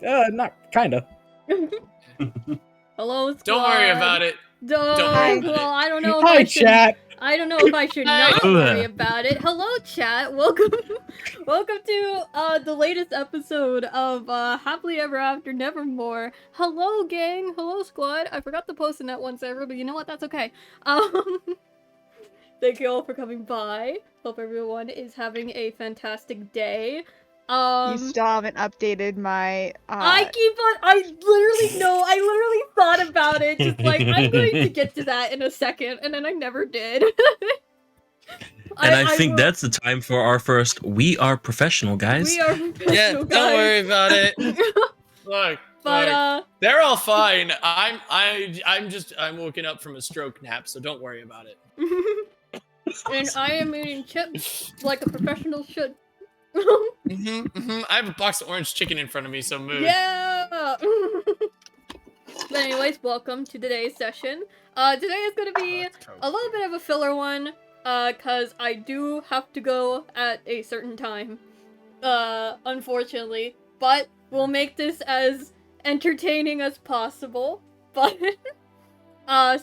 Not kinda. Hello, squad. Don't worry about it. Don't worry about well, it. I don't know if Hi, I should. chat. I don't know if I should not Hi. worry about it. Hello, chat. Welcome to the latest episode of Happily Ever After Nevermore. Hello, gang. Hello, squad. I forgot to post in that one server, but you know what? That's okay. Thank you all for coming by. Hope everyone is having a fantastic day. You still haven't updated my. I literally thought about it. Just like, I'm going to get to that in a second, and then I never did. And I think that's the time for our first We Are Professional, guys. We are professional, Yeah, guys. don't worry about it. Look, they're all fine. I'm woken up from a stroke nap, so don't worry about it. And I am eating chips like a professional should. I have a box of orange chicken in front of me, so move. Yeah! But anyways, welcome to today's session. Today is gonna be a little bit of a filler one, cause I do have to go at a certain time, unfortunately. But we'll make this as entertaining as possible. But,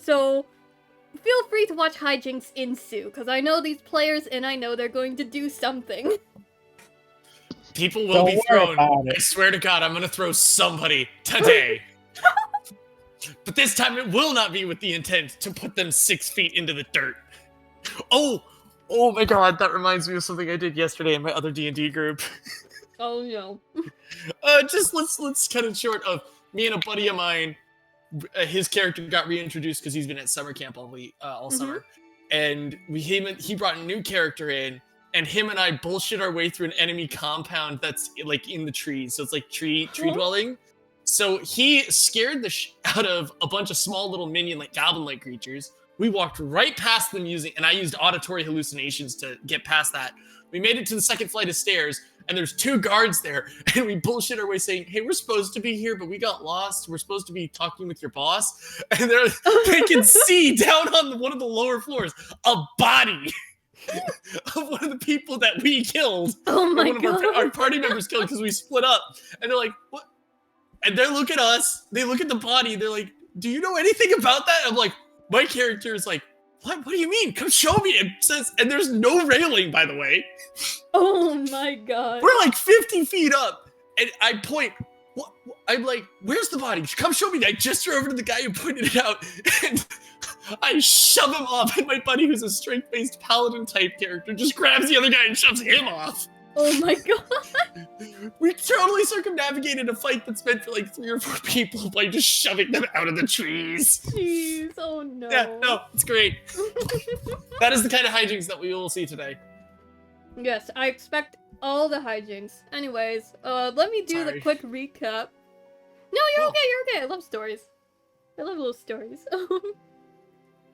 so feel free to watch hijinks ensue, cause I know these players and I know they're going to do something. People will be thrown. I swear to God, I'm gonna throw somebody today. But this time it will not be with the intent to put them 6 feet into the dirt. Oh my God, that reminds me of something I did yesterday in my other D&D group. Oh no. Just let's cut it short of me and a buddy of mine. His character got reintroduced because he's been at summer camp all summer, and he brought a new character in. And him and I bullshit our way through an enemy compound that's like in the trees. So it's like tree dwelling. So he scared the out of a bunch of small little minion like goblin-like creatures. We walked right past them and I used auditory hallucinations to get past that. We made it to the second flight of stairs and there's 2 guards there. And we bullshit our way saying, hey, we're supposed to be here, but we got lost. We're supposed to be talking with your boss. And they can see down on one of the lower floors, a body of one of the people that we killed. Oh my God. God. Our party members killed because we split up. And they're like, what? And they look at us. They look at the body. They're like, do you know anything about that? I'm like, my character is like, what do you mean? Come show me. It says, and there's no railing, by the way. Oh my God. We're like 50 feet up. And I point. I'm like, where's the body? Come show me. I gesture over to the guy who pointed it out. And I shove him off, and my buddy, who's a strength-based paladin-type character, just grabs the other guy and shoves him off. Oh my God. We totally circumnavigated a fight that's meant for like 3 or 4 people by just shoving them out of the trees. Jeez, oh no. Yeah, no, it's great. That is the kind of hijinks that we will see today. Yes, I expect all the hijinks. Anyways, let me do the quick recap. No, you're okay. I love stories. I love little stories.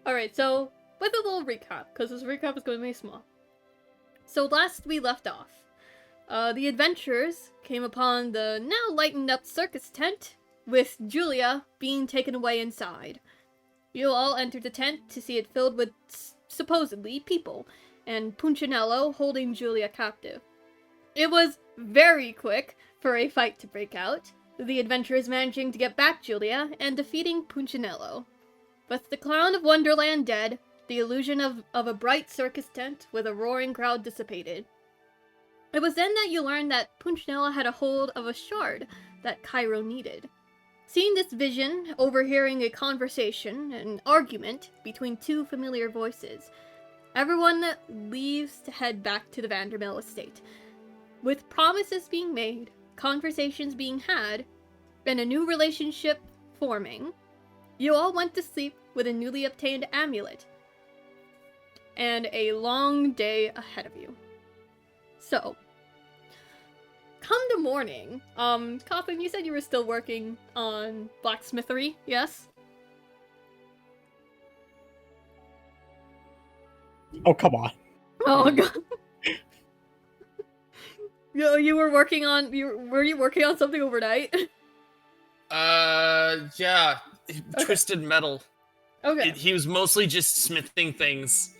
Alright, so, with a little recap, because this recap is going to be small. So last we left off, the adventurers came upon the now lightened up circus tent, with Julia being taken away inside. You all entered the tent to see it filled with, supposedly, people, and Punchinello holding Julia captive. It was very quick for a fight to break out, the adventurers managing to get back Julia and defeating Punchinello. With the clown of Wonderland dead, the illusion of a bright circus tent with a roaring crowd dissipated. It was then that you learned that Punchinello had a hold of a shard that Cairo needed. Seeing this vision, overhearing a conversation, an argument between 2 familiar voices, everyone leaves to head back to the Vandermill estate. With promises being made, conversations being had, and a new relationship forming, you all went to sleep with a newly obtained amulet, and a long day ahead of you. So, come the morning, Coffin, you said you were still working on blacksmithery, yes? Oh, come on. Oh God. You were working on, were you working on something overnight? Yeah. Twisted metal. Okay. He was mostly just smithing things.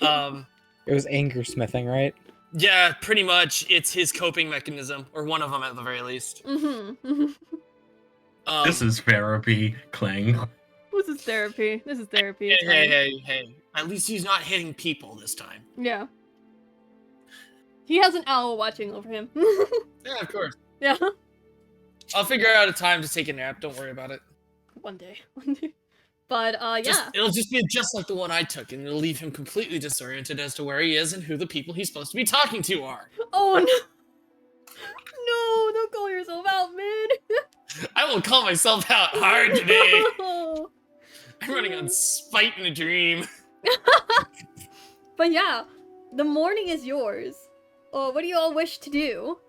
It was anger smithing, right? Yeah, pretty much. It's his coping mechanism, or one of them at the very least. This is therapy, Clang. This is therapy. This is therapy. Hey. At least he's not hitting people this time. Yeah. He has an owl watching over him. Yeah, of course. Yeah. I'll figure out a time to take a nap. Don't worry about it. One day. But, yeah. It'll just be just like the one I took, and it'll leave him completely disoriented as to where he is and who the people he's supposed to be talking to are. Oh, no. No, don't call yourself out, man. I will call myself out hard today. I'm running on spite in a dream. But yeah, the morning is yours. What do you all wish to do?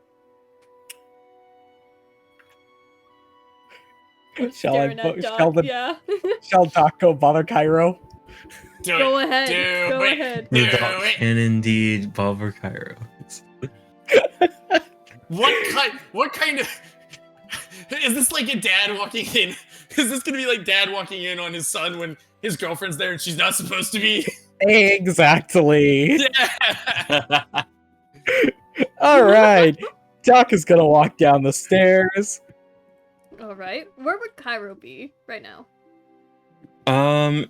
Shall Yeah. Shall Doc go bother Cairo? Go ahead. Go ahead. The Doc can indeed bother Cairo. What kind of... Is this like a dad walking in? Is this gonna be like dad walking in on his son when his girlfriend's there and she's not supposed to be? Exactly. Yeah. All right. Doc is gonna walk down the stairs. All right. Where would Cairo be right now?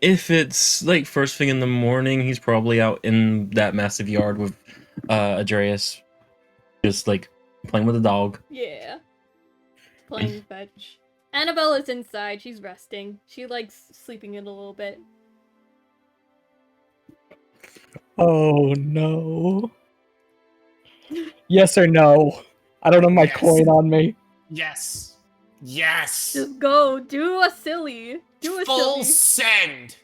If it's like first thing in the morning, he's probably out in that massive yard with Andreas, just like playing with the dog. Yeah. Playing fetch. Annabelle is inside. She's resting. She likes sleeping in a little bit. Oh no. Yes or no? I don't have my coin on me. Yes. Yes. Just go. Do a silly. Full send.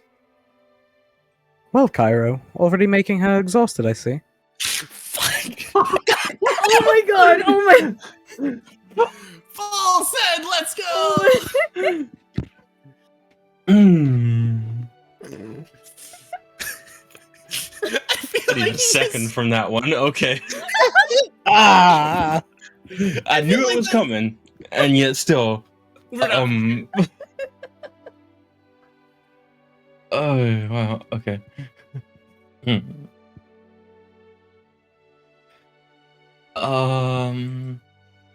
Well, Cairo, already making her exhausted, I see. Oh my god. Oh my. Full send. Let's go. I need a second from that one. Okay. Ah! I knew it was coming, and yet still. Oh wow. Okay.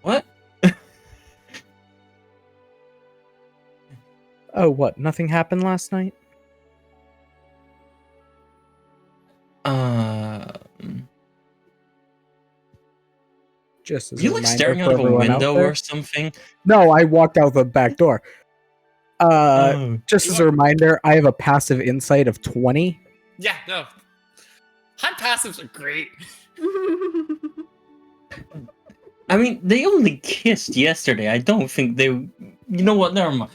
What? Oh, what? Nothing happened last night? Just as You like staring out of a window or something? No, I walked out the back door. Just as a reminder, I have a passive insight of 20. Yeah, no. High passives are great. I mean, they only kissed yesterday. I don't think they... You know what? Never mind.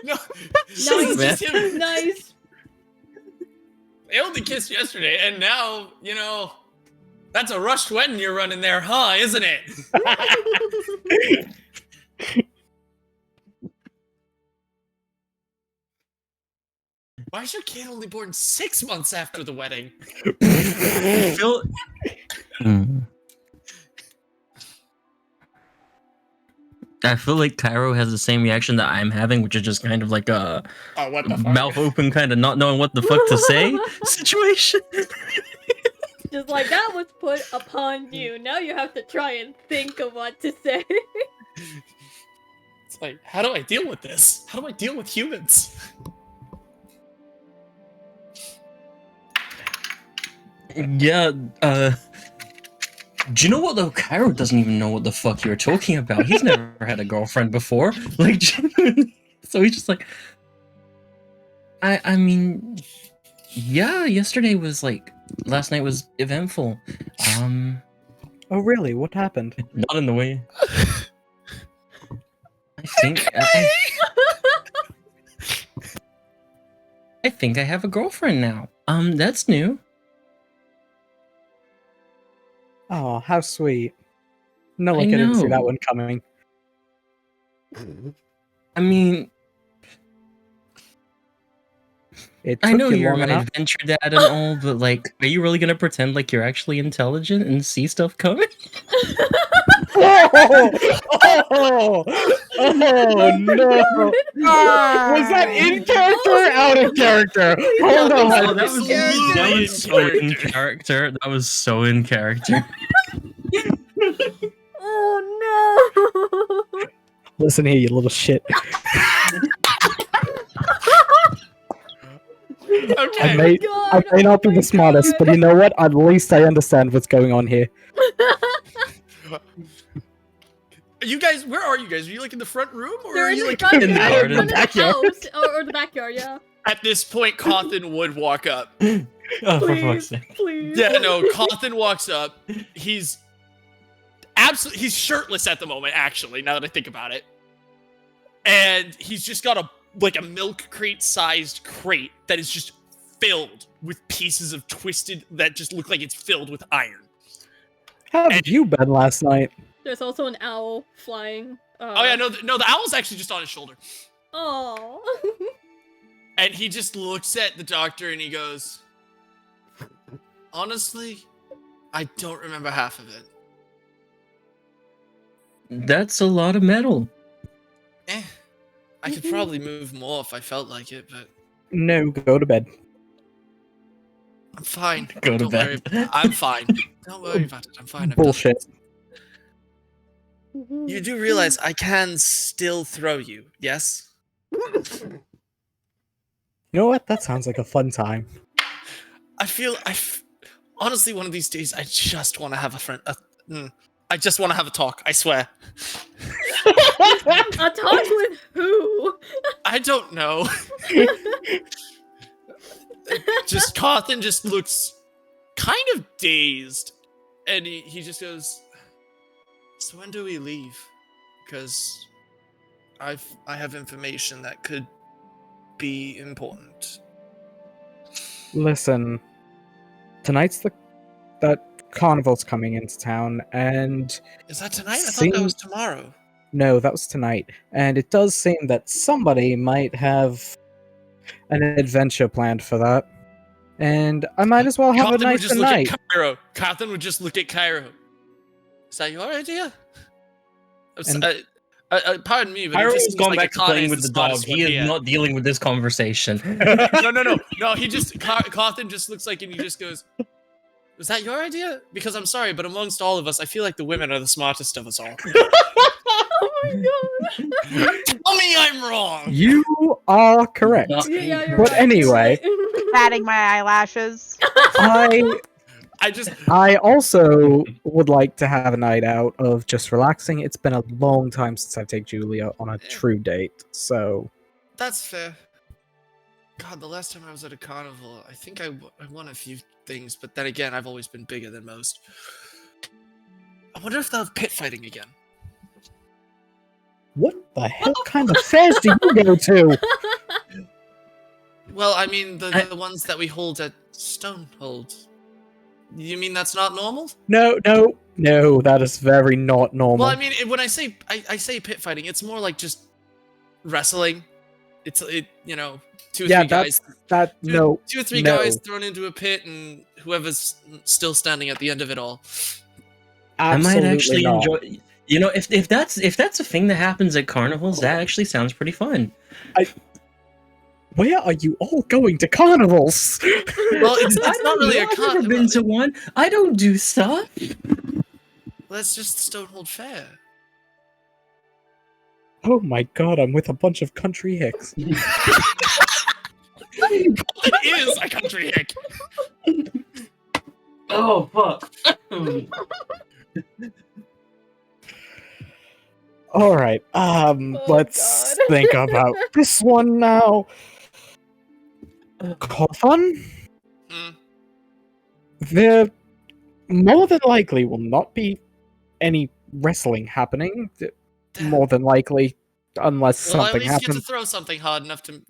No. Nice. They only kissed yesterday, and now, you know, that's a rushed wedding you're running there, huh? Isn't it? Why is your kid only born 6 months after the wedding? I feel like Cairo has the same reaction that I'm having, which is just kind of like a what the fuck? mouth open, kind of not knowing what the fuck to say situation. Just like, that was put upon you. Now you have to try and think of what to say. It's like, how do I deal with this? How do I deal with humans? Yeah, do you know what though? Cairo doesn't even know what the fuck you're talking about. He's never had a girlfriend before. Like, so he's just like, I mean, yeah, yesterday was like, last night was eventful. Oh really? What happened? Not in the way. I think I have a girlfriend now. That's new. Oh, how sweet. No, like I didn't see that one coming. I mean, I know you're my adventure dad and all, but like, are you really gonna pretend like you're actually intelligent and see stuff coming? Oh, no! Was that in character or out of character? Hold No, on. that was Absolutely so in in character. That was so in character. Oh no! Listen here, you little shit. Okay. I may not be the smartest, but you know what? At least I understand what's going on here. You guys, where are you guys? Are you like in the front room, or They're are in you the like front, in the they're garden? in the Backyard. house, or the backyard, yeah. At this point, Cawthon would walk up. Oh, for fuck's Please, sake. please. Yeah, no, Cawthon walks up. He's shirtless at the moment, actually, now that I think about it. And he's just got a milk crate sized crate that is just filled with pieces of twisted that just look like it's filled with iron. How have you been last night? There's also an owl flying. Oh yeah, no, the owl's actually just on his shoulder. Oh. And he just looks at the doctor and he goes, honestly, I don't remember half of it. That's a lot of metal. I could probably move more if I felt like it, but No, go to bed. I'm fine. Go to Don't worry. bed. I'm fine. Don't worry about it. I'm fine. I've done Bullshit. it. You do realize I can still throw you, yes? You know what? That sounds like a fun time. Honestly, one of these days, I just want to have a friend. I just want to have a talk, I swear. A talk with who? I don't know. Cawthon just looks kind of dazed. And he just goes, so when do we leave? Because I have information that could be important. Listen, tonight's that Carnival's coming into town, and Is that tonight? I thought that was tomorrow. No, that was tonight. And it does seem that somebody might have an adventure planned for that. And I might as well have a nice night. Cawthon would just look at Cairo. Is that your idea? Pardon me, but Pyro's gone back to playing with the dog. He is not dealing with this conversation. No. Cawthon just looks like, and he just goes, was that your idea? Because I'm sorry, but amongst all of us, I feel like the women are the smartest of us all. Oh my god. Tell me I'm wrong. You are correct. Yeah, you're But right. anyway, Patting my eyelashes. I also would like to have a night out of just relaxing. It's been a long time since I've taken Julia on a true date, so... That's fair. God, the last time I was at a carnival, I think I won a few things, but then again, I've always been bigger than most. I wonder if they'll have pit fighting again. What the hell kind of fairs do you go to? Well, I mean, the ones that we hold at Stonehold. You mean that's not normal? No, that is very not normal. Well, I mean, when I say pit fighting, it's more like just wrestling. It's two or three guys. Two or three guys thrown into a pit, and whoever's still standing at the end of it all. Absolutely I might actually not. enjoy. You know, if that's a thing that happens at carnivals, that actually sounds pretty fun. Where are you all going to carnivals? Well, it's not really a carnival. I've never been to one. I don't do stuff. Well, that's just Stonehold Fair. Oh my god, I'm with a bunch of country hicks. It is a country hick. Oh fuck. Alright, let's think about this one now. Cawthon? There more than likely will not be any wrestling happening. More than likely, unless something Well, I at least get to happens. throw something hard enough to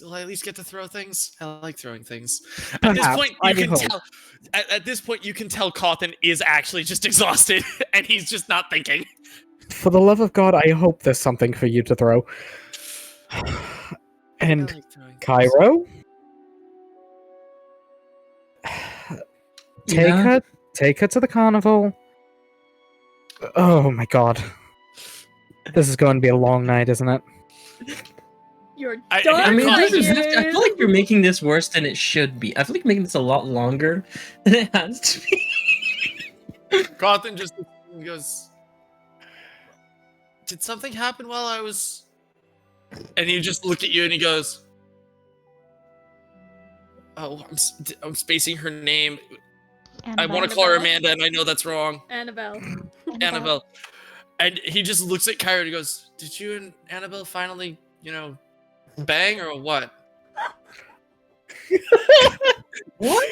I at least get to throw things. I like throwing things. Perhaps, At this point, you can tell Cawthon is actually just exhausted, and he's just not thinking. For the love of God, I hope there's something for you to throw. And I like throwing things. Cairo? Take her to the carnival. Oh my god. This is going to be a long night, isn't it? You're I dark. I mean, Carl, I feel like you're making this worse than it should be. I feel like you're making this a lot longer than it has to be. Cawthon just goes, did something happen while I was... And he just looked at you and he goes, oh, I'm spacing her name. I want to call her Amanda, and I know that's wrong. Annabelle. Annabelle. And he just looks at Kyra and he goes, did you and Annabelle finally, bang or what? What?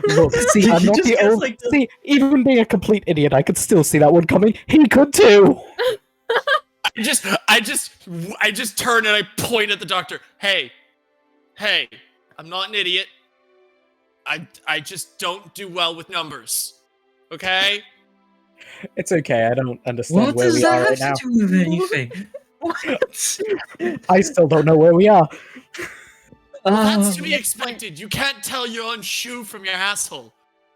Look, see, I'm He not just the goes only. like this. See, even being a complete idiot, I could still see that one coming. He could too. I just turn and I point at the doctor. Hey, I'm not an idiot. I just don't do well with numbers. Okay? It's okay. I don't understand What where does we are that right have now. to do with anything? What? I still don't know where we are. That's to be expected. You can't tell your own shoe from your asshole.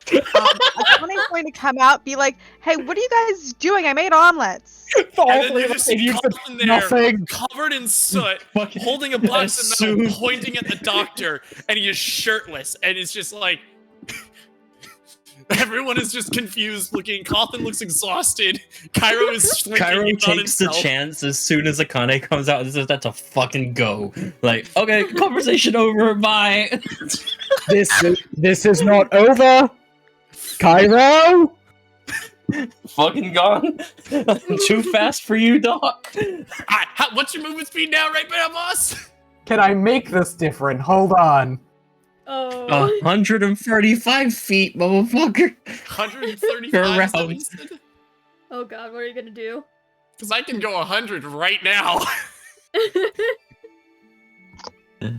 Connie's going to come out, be like, "Hey, what are you guys doing? I made omelets." And then you just see Cawthon there, nothing. covered in soot, Fucking holding a box of metal, assume. pointing at the doctor, and he is shirtless, and it's just like... Everyone is just confused looking. Cawthon looks exhausted. Cairo is shrinking Cairo in on takes the himself. chance as soon as Akane comes out and says that to fucking go. Like, okay, conversation over, bye. This is not over. Cairo. Fucking gone. Too fast for you, Doc. What's your movement speed now, right now, boss? Can I make this different? Hold on. Oh. 135 feet, motherfucker. 135 is that what you said? Oh god, what are you gonna do? Because I can go 100 right now. You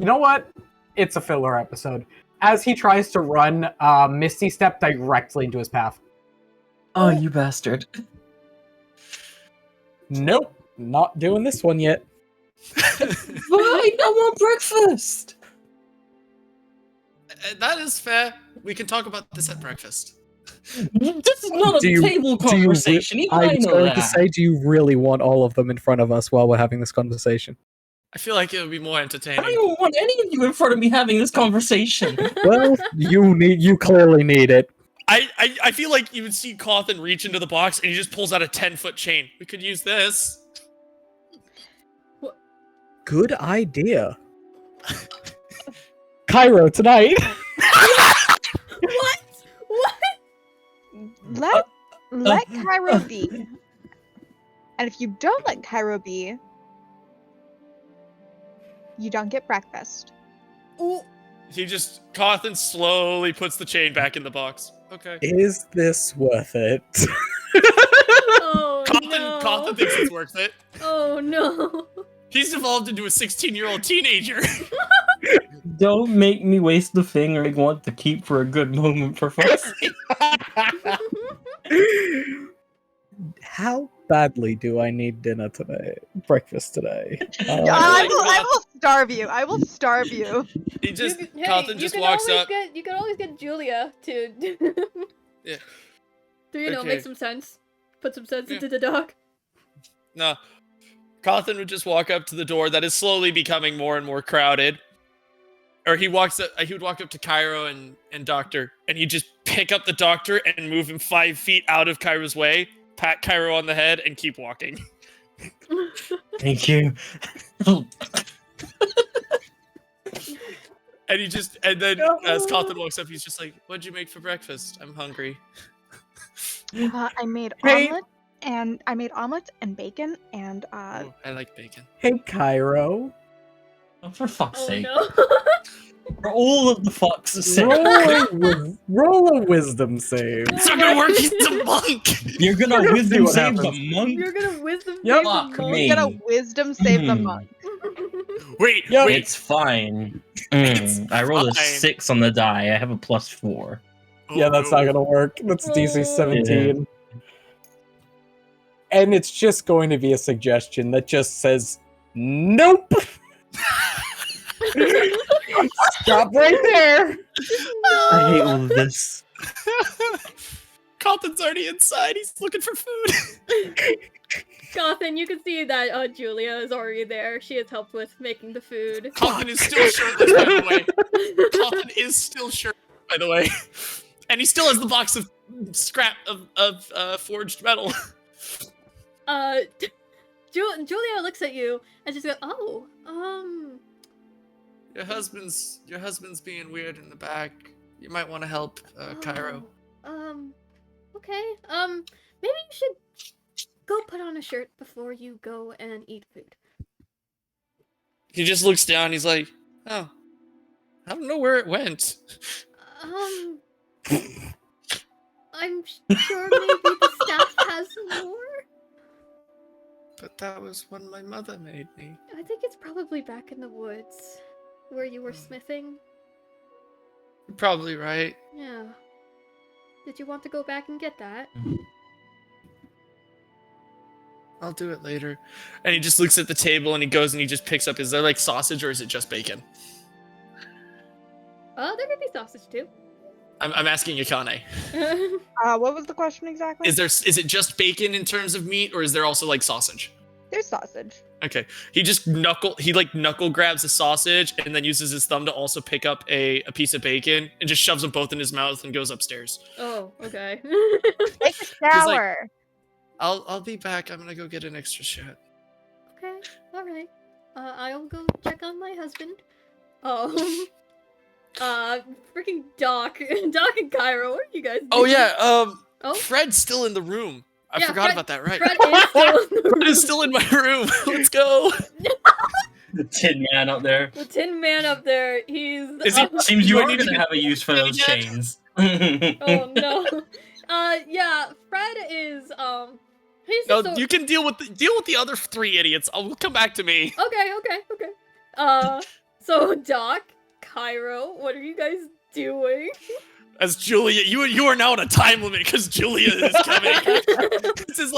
know what? It's a filler episode. As he tries to run, Misty stepped directly into his path. Oh, you bastard. Nope, not doing this one yet. Fine, I want breakfast. That is fair. We can talk about this at breakfast. This is not Do a you- table conversation. Even I I was know going that. to say, do you really want all of them in front of us while we're having this conversation? I feel like it would be more I don't entertaining. even want any of you in front of me having this conversation. Well, you clearly need it. I feel like you would see Cawthon reach into the box and he just pulls out a 10-foot chain. We could use this. Good idea. Cairo tonight. What? Let Cairo be. And if you don't let Cairo be, you don't get breakfast. Ooh. Cawthon slowly puts the chain back in the box. Okay. Is this worth it? Oh no. Cawthon thinks it's worth it. Oh no. He's evolved into a 16-year-old teenager. Don't make me waste the thing I want to keep for a good moment, for fuck's sake. How badly do I need dinner today? Breakfast today? I will starve you. I will starve you. He just Hey, Cawthon just walks up. You can always get Julia to Yeah. to Okay. make some sense. Put some sense Yeah. into the dog. No. Cawthon would just walk up to the door that is slowly becoming more and more crowded. Or he would walk up to Cairo and Doctor, and he'd just pick up the Doctor and move him 5 feet out of Cairo's way, pat Cairo on the head, and keep walking. Thank you. And then as Cawthon walks up, he's just like, "What'd you make for breakfast? I'm hungry." I made Hey. omelet and bacon and Oh, I like bacon. Hey, Cairo. Oh, for fuck's Oh sake. no. For all of the fuck's sake. Roll a wisdom save. It's not gonna work. He's a monk. You're gonna We're gonna wisdom see what save the happens. monk? You're gonna wisdom Yep. save the Fuck monk. me. you get a wisdom save the Hmm. monk. Wait, Yep. wait. It's fine. It's I rolled a fine. 6 on the die. I have a +4. Yeah, that's not gonna work. That's DC 17. And it's just going to be a suggestion that just says, nope! Stop right there! I hate all of this. Cawthon's already inside. He's looking for food. Cawthon, you can see that Julia is already there. She has helped with making the food. Cawthon is still shirtless, by the way. Cawthon is still shirtless, by the way. And he still has the box of scrap of forged metal. Julia looks at you and just goes, "Oh, Your husband's being weird in the back. You might want to help Cairo. Okay. Maybe you should go put on a shirt before you go and eat food." He just looks down. He's like, "Oh, I don't know where it went." I'm sure maybe the staff has more. But that was one my mother made me. I think it's probably back in the woods where you were smithing. You're probably right. Yeah. Did you want to go back and get that? I'll do it later. And he just looks at the table and he goes and he just picks up. Is there like sausage or is it just bacon? There could be sausage too. I'm asking Akane. What was the question exactly? Is it just bacon in terms of meat, or is there also like sausage? There's sausage. Okay. He just knuckle grabs a sausage and then uses his thumb to also pick up a piece of bacon and just shoves them both in his mouth and goes upstairs. Oh, okay. Take a shower. I'll be back. I'm gonna go get an extra shot. Okay, all right. I'll go check on my husband. Freaking Doc and Cairo. What are you guys doing? Oh yeah. Oh? Fred's still in the room. I Yeah, forgot about that. Right. Fred is still in the room. Fred is still in my room. Let's go. The Tin Man up there. The Tin Man up there. He's. Is he- Seems you Do I are need to gonna get have a use for those again? chains. Oh no. Yeah. Fred is. He's No, just you can deal with the other three idiots. I'll come back to me. Okay. So Doc, Cairo, what are you guys doing? As Julia, you are now on a time limit because Julia is coming. This is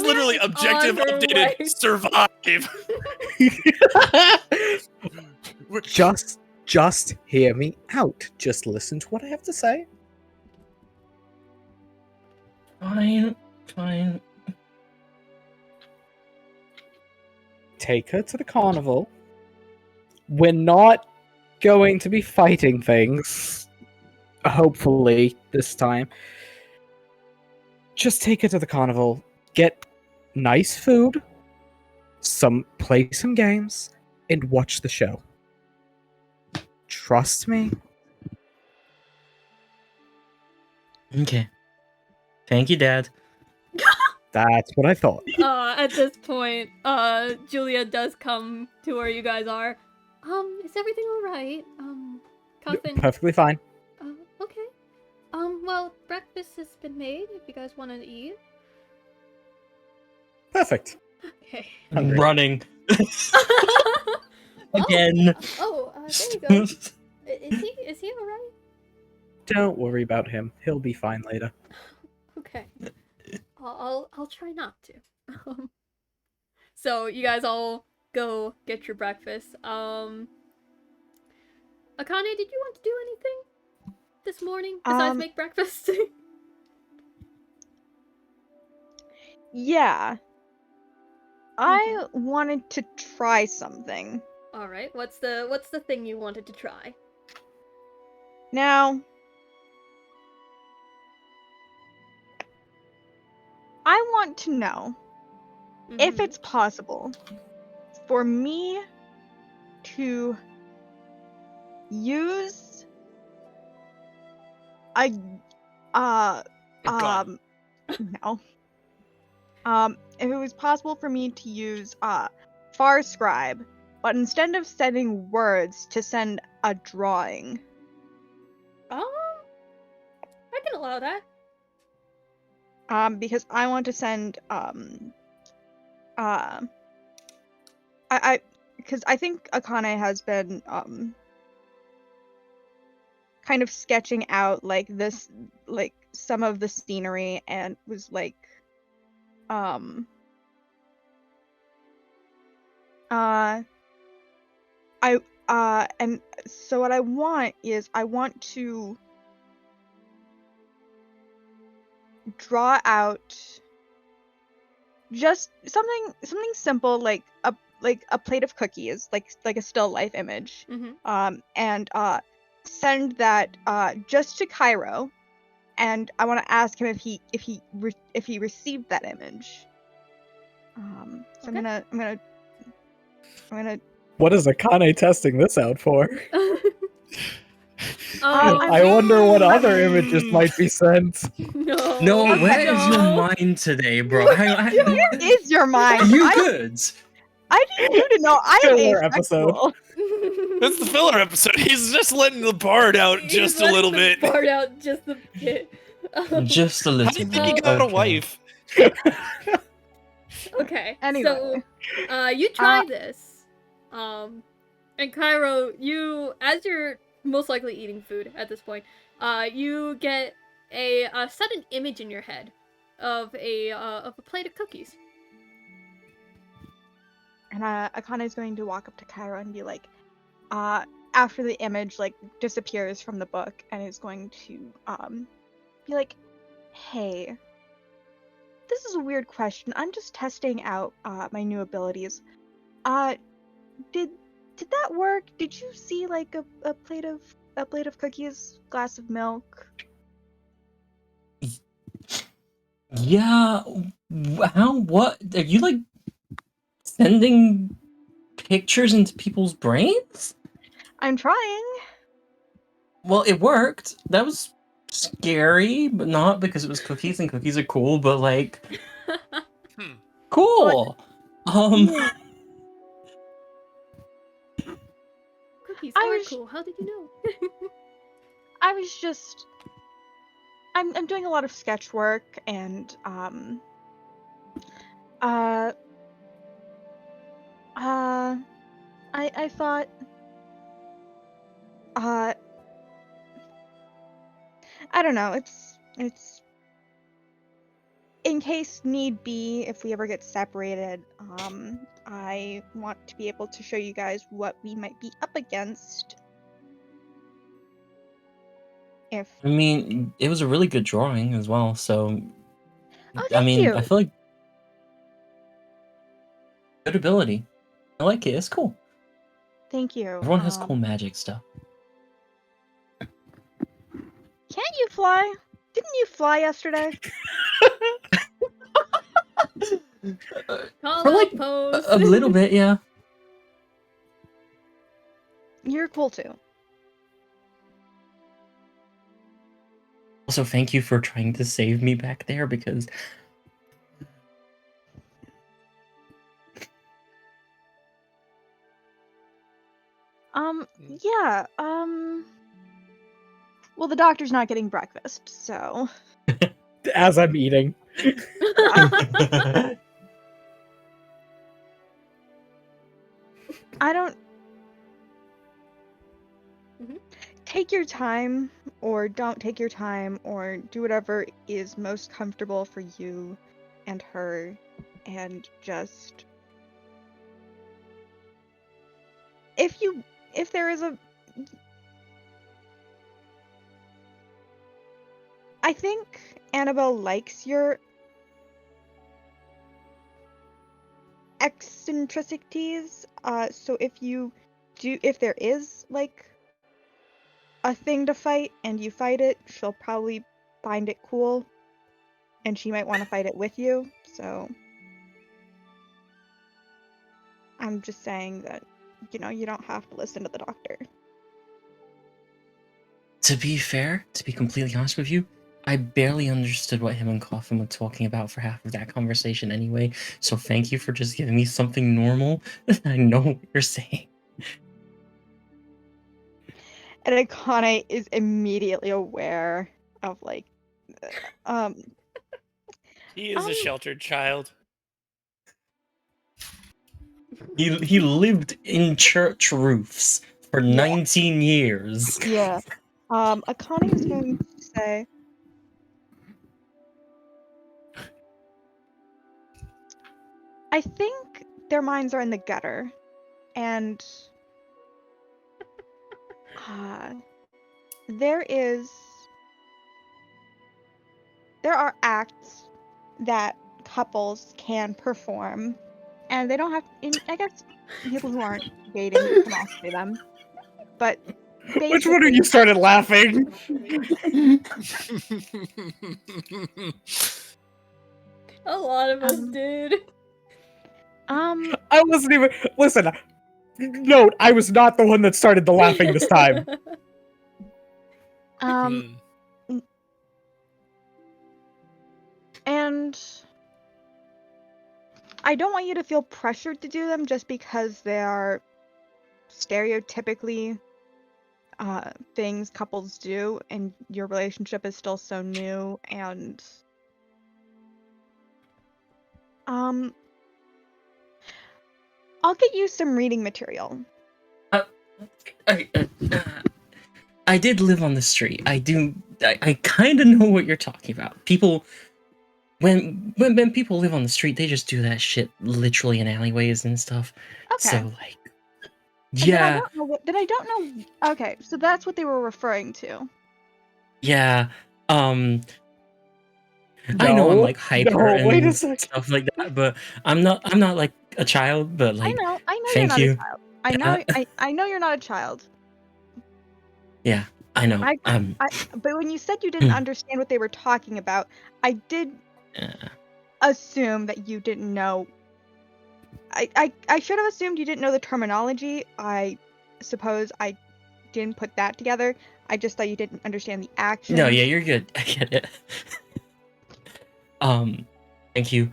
literally objective on her updated way. survive. Just hear me out. Just listen to what I have to say. Fine. Take her to the carnival. We're not going to be fighting things. Hopefully, this time. Just take her to the carnival. Get nice food. Play some games. And watch the show. Trust me. Okay. Thank you, Dad. That's what I thought. At this point, Julia does come to where you guys are. Is everything alright? Cawthon. Perfectly fine. Okay. Well, breakfast has been made if you guys want to eat. Perfect. Okay. Hungry. Running. Again. There you go. Is he alright? Don't worry about him. He'll be fine later. Okay. I'll try not to. So you guys all go get your breakfast. Akane, did you want to do anything this morning besides make breakfast? Yeah. I wanted to try something. All right. What's the thing you wanted to try? Now, I want to know if it's possible for me to use a gun. no. If it was possible for me to use Far Scribe, but instead of sending words, to send a drawing. I can allow that. Because I want to send because I think Akane has been kind of sketching out like some of the scenery and was like and so what I want is I want to draw out just something simple like a plate of cookies, like a still life image, and send that just to Cairo, and I want to ask him if he received that image. So Okay. I'm gonna. What is Akane testing this out for? I I'm- wonder what other images might be sent. No. No, Okay. where is your No. mind today, bro? Where is your mind? You I good? need you to know I am Filler episode. asexual. That's the filler episode. He's just letting the bard out He's just a letting little the bit. Bard out just a bit. Just a How little do you bit. think he got a Okay. wife? Okay. Anyway. So, you try this. And Cairo, as you're most likely eating food at this point, you get a sudden image in your head of a plate of cookies. And Akane is going to walk up to Cairo and be like, after the image like disappears from the book, and is going to be like, hey, this is a weird question. I'm just testing out my new abilities. Did that work? Did you see like a plate of cookies, glass of milk? Yeah. How? What? Are you like sending pictures into people's brains? I'm trying. Well, it worked. That was scary, but not because it was cookies, and cookies are cool, but like cool. Cookies I are was- cool. How did you know? I was just I'm doing a lot of sketch work, and I thought I don't know, it's in case need be, if we ever get separated, I want to be able to show you guys what we might be up against. If I mean, it was a really good drawing as well, so Oh, I thank mean, you. I feel like good ability. I like it. It's cool. Thank you. Everyone has cool magic stuff. Can't you fly? Didn't you fly yesterday? Call For out like pose. a little bit, yeah. You're cool too. Also, thank you for trying to save me back there because Yeah, well, the doctor's not getting breakfast, so As I'm eating. I don't Mhm. take your time, or don't take your time, or do whatever is most comfortable for you and her, and just if there is I think Annabelle likes your eccentricities, so if there is like a thing to fight and you fight it, she'll probably find it cool, and she might want to fight it with you. So I'm just saying that, you don't have to listen to the doctor. to be fair, to be completely honest with you, I barely understood what him and Coffin were talking about for half of that conversation anyway, so thank you for just giving me something normal that I know what you're saying. And Akane is immediately aware of like He is a sheltered child. He lived in church roofs for 19 years. yeah. Akane is going to say, I think their minds are in the gutter, and there is there are acts that couples can perform, and they don't have. I guess people who aren't dating can also do them. But Which one of basically, you started laughing? A lot of us did. I wasn't even. Listen, note, I was not the one that started the laughing this time. And I don't want you to feel pressured to do them just because they are stereotypically things couples do, and your relationship is still so new. And I'll get you some reading material. I did live on the street. I kind of know what you're talking about. People, when people live on the street, they just do that shit literally in alleyways and stuff. Okay. So like, Yeah. yeah. I don't know. Okay, so that's what they were referring to. Yeah. I know I'm like hyper wait a and second. stuff like that, but I'm not like a child, but like, I know you're thank not you. a child. I know you're not a child. Yeah, I know. But when you said you didn't understand what they were talking about, I did assume that you didn't know. I should have assumed you didn't know the terminology. I suppose I didn't put that together. I just thought you didn't understand the action. No, yeah, you're good. I get it. Thank you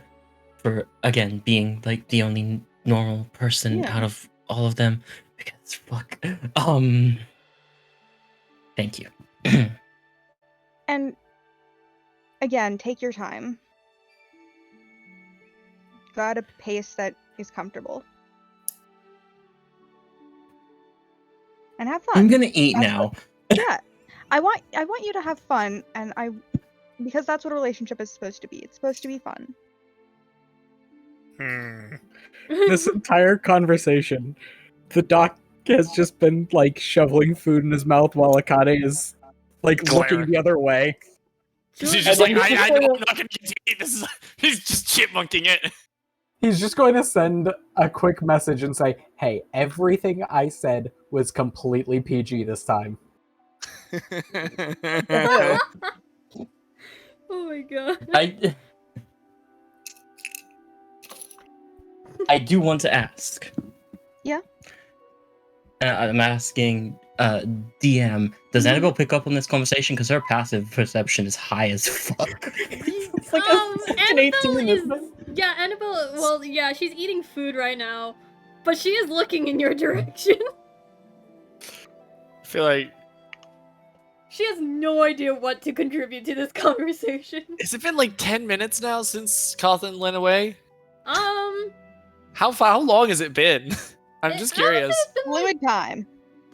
for again being like the only normal person out of all of them. Because fuck. Thank you. And again, take your time. Go at a pace that is comfortable. And have fun. I'm gonna eat now. Yeah. I want you to have fun, and because that's what a relationship is supposed to be. It's supposed to be fun. This entire conversation, the doc has just been like shoveling food in his mouth while Akane is like looking the other way. She's just like, I know I'm not gonna get to eat this. He's just chipmunking it. He's just going to send a quick message and say, "Hey, everything I said was completely PG this time." Oh my god. I do want to ask. Yeah. I'm asking DM, does Annabelle pick up on this conversation? Because her passive perception is high as fuck. It's like Annabelle is... Yeah, Annabelle, well, yeah, she's eating food right now, but she is looking in your direction. I feel like... She has no idea what to contribute to this conversation. Has it been like 10 minutes now since Cawthon went away? How long has it been? I'm just curious. Fluid time.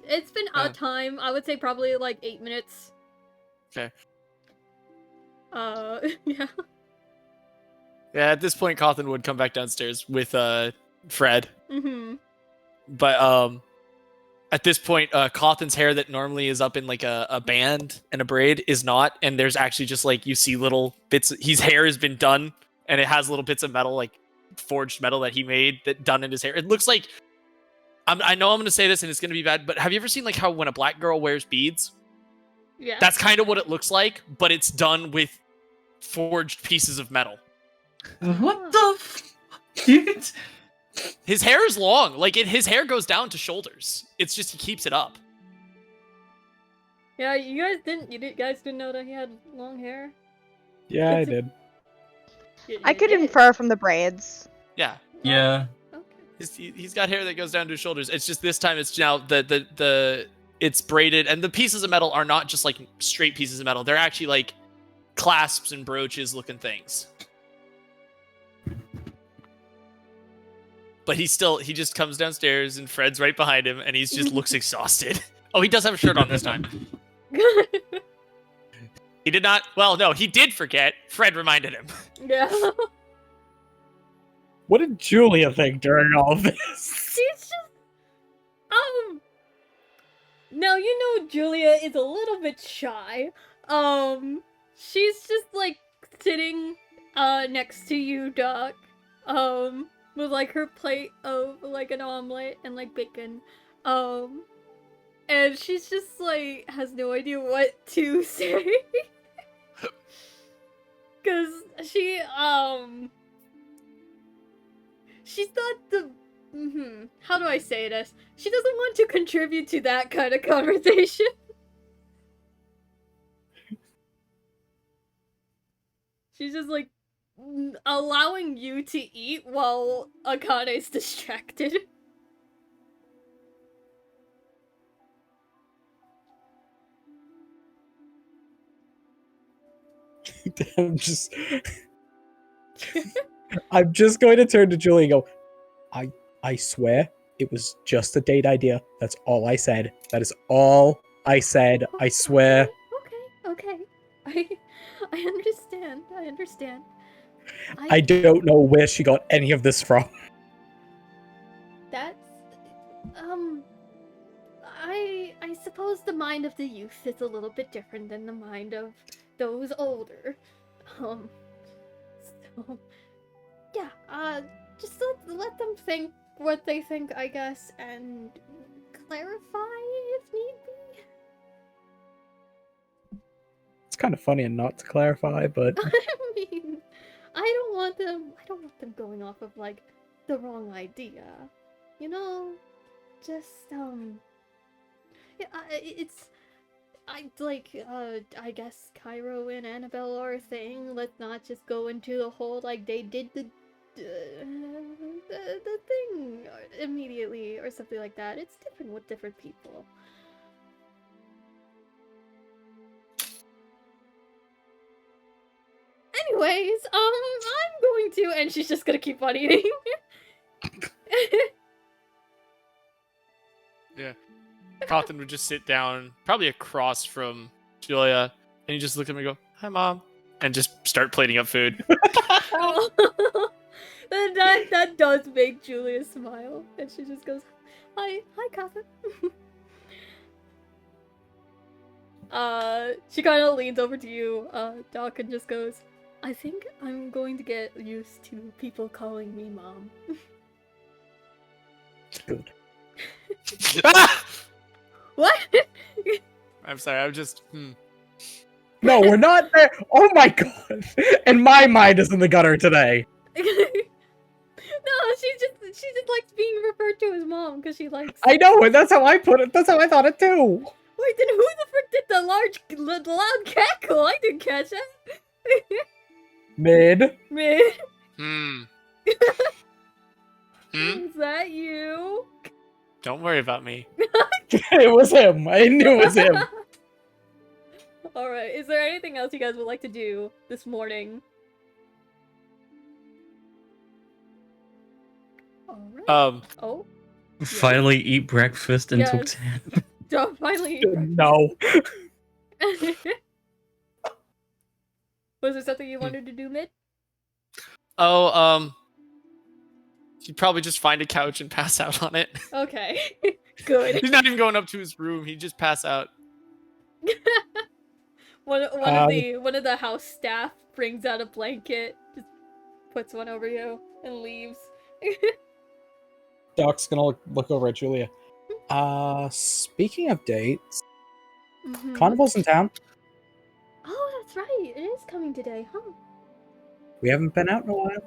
It's been a time. I would say probably like 8 minutes. Okay. Yeah. Yeah, at this point, Cawthon would come back downstairs with Fred. Mm-hmm. But at this point, Cawthon's hair that normally is up in like a band and a braid is not, and there's actually just like you see little bits. His hair has been done, and it has little bits of metal, like forged metal that he made that done in his hair. It looks like I know I'm gonna say this and it's gonna be bad, but have you ever seen like how when a black girl wears beads? Yeah. That's kind of what it looks like, but it's done with forged pieces of metal. What the dude? His hair is long. Like his hair goes down to shoulders. It's just he keeps it up. Yeah, you guys didn't know that he had long hair? Yeah, I did. I could infer from the braids. Yeah. Yeah. Okay. He's got hair that goes down to his shoulders. It's just this time it's now it's braided, and the pieces of metal are not just like straight pieces of metal. They're actually like clasps and brooches looking things. But he just comes downstairs and Fred's right behind him and he just looks exhausted. Oh, he does have a shirt on this time. He did not, well, no, he did forget. Fred reminded him. Yeah. What did Julia think during all of this? She's just, now you know Julia is a little bit shy. She's just like sitting next to you, Doc, with like her plate of like an omelet and like bacon, and she's just like has no idea what to say. Cause she's not the how do I say this? She doesn't want to contribute to that kind of conversation. She's just like allowing you to eat while Akane's distracted. I'm just going to turn to Julie and go, I swear it was just a date idea. That's all I said. That is all I said. I swear. Okay. I understand. I understand. I don't know where she got any of this from. That's I suppose the mind of the youth is a little bit different than the mind of those older. So yeah, just let them think what they think, I guess, and clarify if need be. It's kind of funny and not to clarify, but I mean, I don't want them going off of like the wrong idea. You know, just yeah, I guess Cairo and Annabelle are a thing. Let's not just go into the whole like they did the thing immediately or something like that. It's different with different people. Anyways, I'm going to, and she's just gonna keep on eating. Yeah. Cawthon would just sit down, probably across from Julia, and he just look at me and go, "Hi, Mom," and just start plating up food. that does make Julia smile, and she just goes, "Hi, Cawthon." She kind of leans over to you, Doc, and just goes, "I think I'm going to get used to people calling me Mom." good. What? I'm sorry, I'm just, No, we're not there. Oh my god. And my mind is in the gutter today. No, she just likes being referred to as Mom because she likes. I know, and that's how I put it. That's how I thought it too. Wait, then who the frick did the loud cackle? I didn't catch it. Mid. Is that you? Don't worry about me. It was him. I knew it was him. Alright, is there anything else you guys would like to do this morning? Alright. Oh? Finally eat breakfast and took Yes. 10. Don't finally. No. Was there something you wanted to do, Mid? He'd probably just find a couch and pass out on it. Okay. Good. He's not even going up to his room. He'd just pass out. One of the house staff brings out a blanket, just puts one over you, and leaves. Doc's gonna look over at Julia. Speaking of dates, Carnival's in town. Oh, that's right. It is coming today, huh? We haven't been out in a while.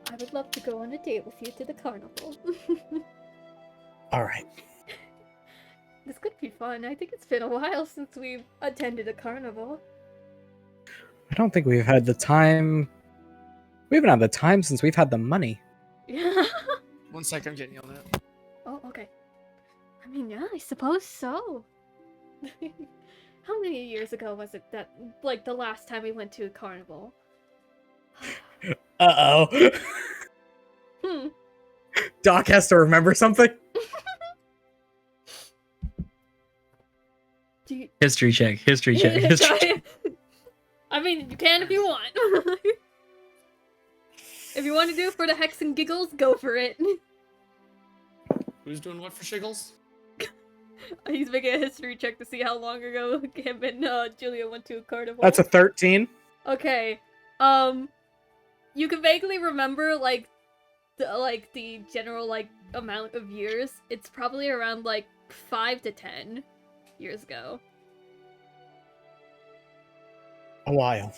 I would love to go on a date with you to the carnival. Alright. This could be fun. I think it's been a while since we've attended a carnival. I don't think we've had the time. We haven't had the time since we've had the money. Yeah. 1 second, I'm getting yelled at. Oh, okay. I mean, yeah, I suppose so. How many years ago was it that, like, the last time we went to a carnival? Uh-oh. Doc has to remember something? History check. I mean, you can if you want. If you want to do it for the hex and giggles, go for it. Who's doing what for shiggles? He's making a history check to see how long ago him and Julia went to a carnival. That's a 13. Okay. You can vaguely remember the general amount of years. It's probably around 5 to 10 years ago. A while.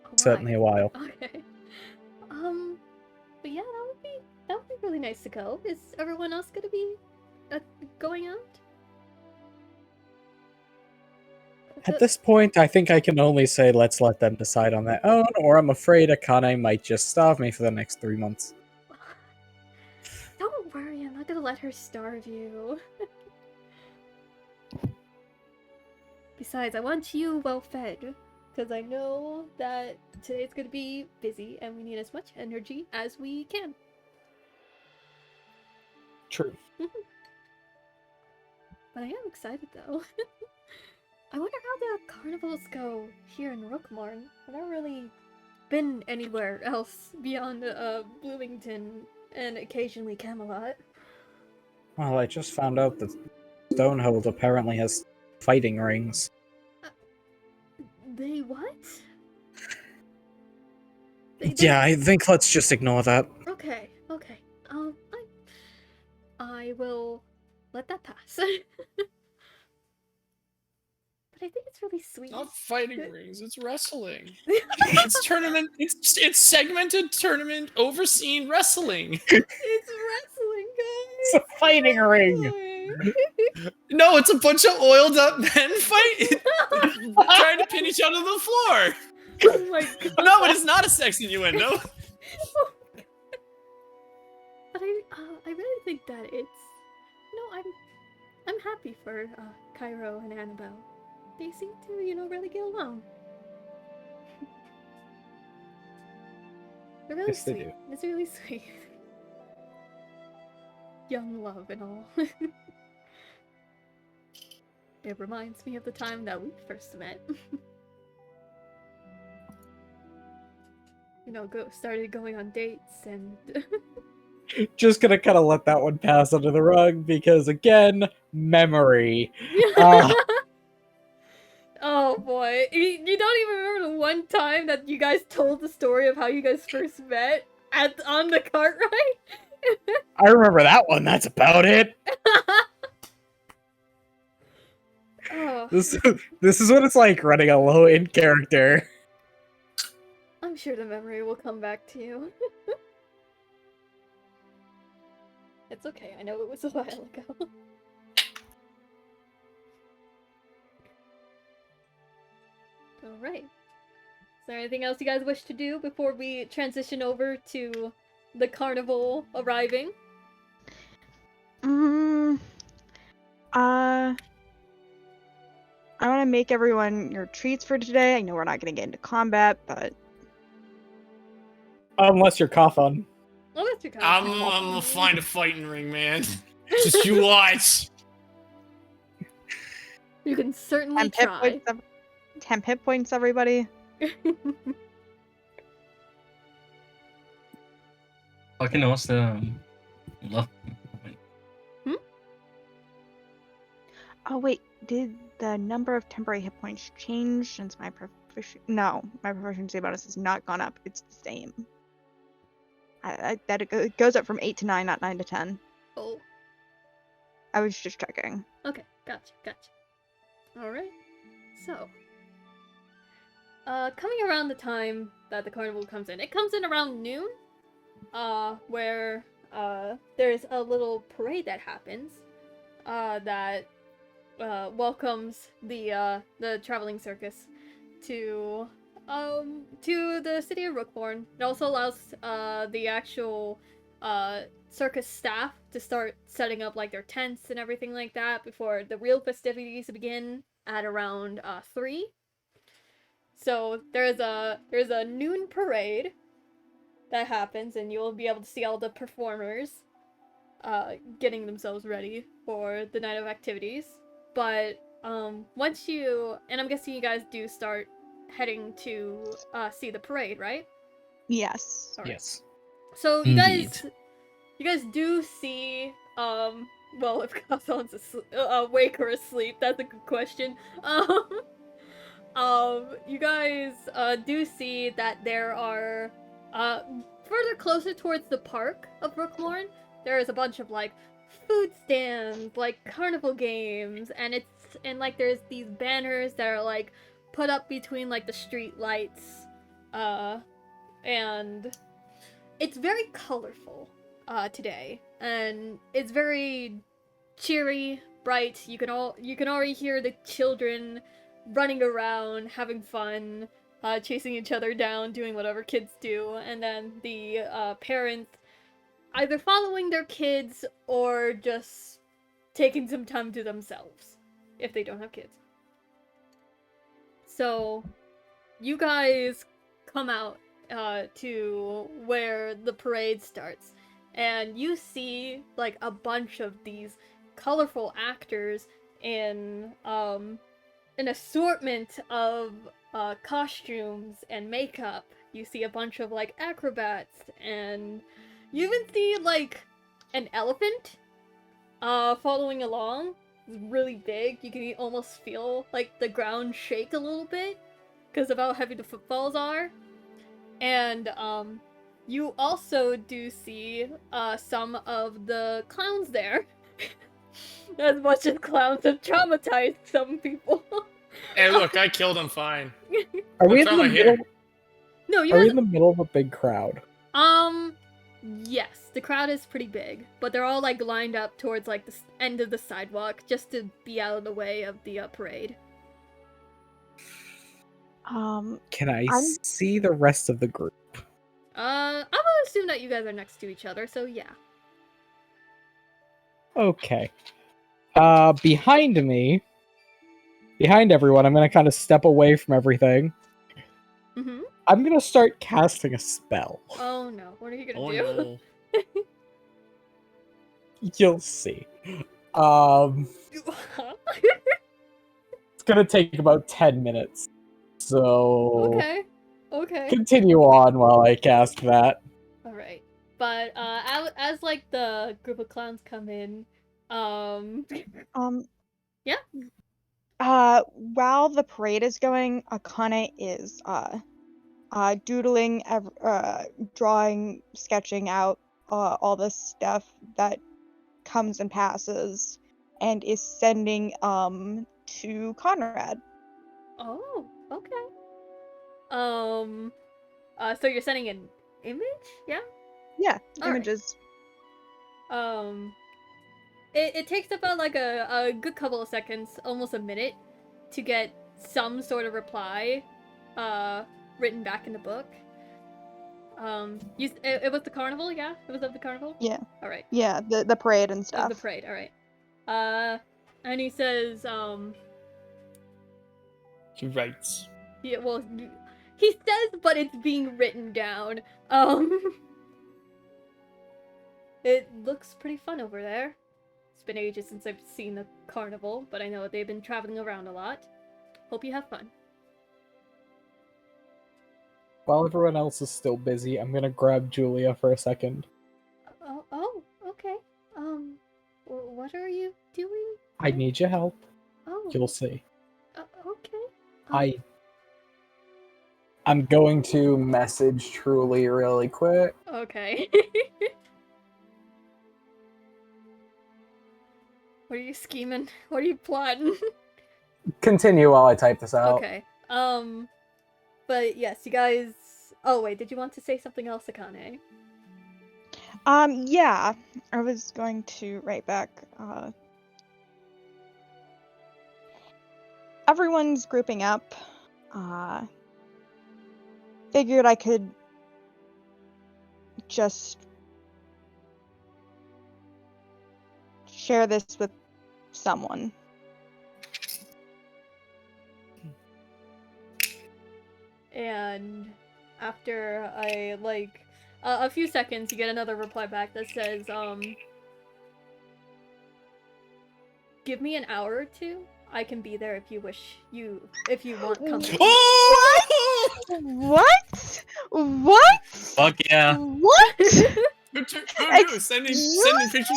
Oh, Certainly a while. Okay. But yeah, that would be really nice to go. Is everyone else gonna be going out? At this point, I think I can only say let's let them decide on their own, or I'm afraid Akane might just starve me for the next 3 months. Don't worry, I'm not gonna let her starve you. Besides, I want you well fed, because I know that today's gonna be busy and we need as much energy as we can. True. But I am excited though. I wonder how the carnivals go here in Rookmorn. I've never really been anywhere else beyond Bloomington and occasionally Camelot. Well, I just found out that Stonehold apparently has fighting rings. They what? Yeah, I think let's just ignore that. Okay. I will let that pass. But I think it's really sweet. Not fighting rings, it's wrestling. It's tournament, it's segmented tournament overseen wrestling. It's wrestling, guys. It's a fighting ring. No, it's a bunch of oiled up men fighting, trying to pin each other to the floor. Oh my god. No, it is not a sex innuendo. But I really think that it's I'm happy for Cairo and Annabelle. They seem to, really get along. They're really Yes, they sweet. do. It's really sweet. Young love and all. It reminds me of the time that we first met. Started going on dates and... Just gonna kind of let that one pass under the rug because, again, memory. Oh boy, you don't even remember the one time that you guys told the story of how you guys first met on the cart ride? I remember that one. That's about it. Oh, This is what it's like running a low-end character. I'm sure the memory will come back to you. It's okay, I know it was a while ago. Alright. Is there anything else you guys wish to do before we transition over to the carnival arriving? I want to make everyone your treats for today. I know we're not going to get into combat, but... Unless you're Kafan. Oh, that's your I'm gonna find a fighting ring, man. Just you watch. You can certainly 10 try. 10 hit points, everybody. Fucking awesome. Love. Oh, wait. Did the number of temporary hit points change since my No, my proficiency bonus has not gone up. It's the same. It goes up from 8 to 9, not 9 to 10. Oh. I was just checking. Okay, gotcha. Alright. So. Coming around the time that the carnival comes in. It comes in around noon. Where, there's a little parade that happens. That welcomes the traveling circus to the city of Rookmorn. It also allows the actual circus staff to start setting up their tents and everything like that before the real festivities begin at around 3. So there's a noon parade that happens, and you'll be able to see all the performers getting themselves ready for the night of activities. But once and I'm guessing you guys do start heading to see the parade, right? Yes. All right. Yes. So you Indeed. guys do see Well, if Kazan's awake or asleep, that's a good question. You guys do see that there are further closer towards the park of Brookmorn, there is a bunch of like food stands, like carnival games, and like there's these banners that are like put up between like the street lights, and it's very colorful today, and it's very cheery, bright. You can already hear the children running around, having fun, chasing each other down, doing whatever kids do, and then the parents either following their kids or just taking some time to themselves if they don't have kids. So you guys come out to where the parade starts, and you see like a bunch of these colorful actors in an assortment of costumes and makeup. You see a bunch of like acrobats, and you even see like an elephant following along. It's really big. You can almost feel like the ground shake a little bit because of how heavy the footfalls are. And you also do see some of the clowns there. As much as clowns have traumatized some people. Hey, look, I killed him fine. Are we in What's the wrong here? middle? No, Are you're we in the middle of a big crowd? Yes, the crowd is pretty big, but they're all like lined up towards like the end of the sidewalk just to be out of the way of the parade. Can I I'm- see the rest of the group? I would assume that you guys are next to each other, so yeah. Okay. Behind me, behind everyone, I'm gonna kind of step away from everything. Mm-hmm. I'm gonna start casting a spell. Oh no, what are you gonna Oh do? no. You'll see. It's gonna take about 10 minutes. So Okay. continue on while I cast that. Alright. But as like the group of clowns come in, Yeah? While the parade is going, Akane is doodling, drawing, sketching out all the stuff that comes and passes, and is sending to Conrad. Oh, okay. So you're sending an image? Yeah? Yeah, All right. images. It takes about like a good couple of seconds, almost a minute, to get some sort of reply, written back in the book. It was the carnival, yeah? It was of the carnival? Yeah. Alright. Yeah, the parade and Of stuff. the parade, alright. And he says, He writes. yeah, well, he says, but it's being written down. It looks pretty fun over there. It's been ages since I've seen the carnival, but I know they've been traveling around a lot. Hope you have fun. While everyone else is still busy, I'm gonna grab Julia for a second. Oh, okay. What are you doing? I need your help. Oh, You'll see. okay. I'm going to message Truly really quick. Okay. What are you scheming? What are you plotting? Continue while I type this out. Okay. But yes, you guys. Oh wait, did you want to say something else, Akane? Yeah, I was going to write back. Everyone's grouping up. Figured I could just share this with someone. And after a few seconds, you get another reply back that says, give me an hour or two. I can be there if you want company. Oh! What? Fuck yeah. What? Who knew? Sending pictures.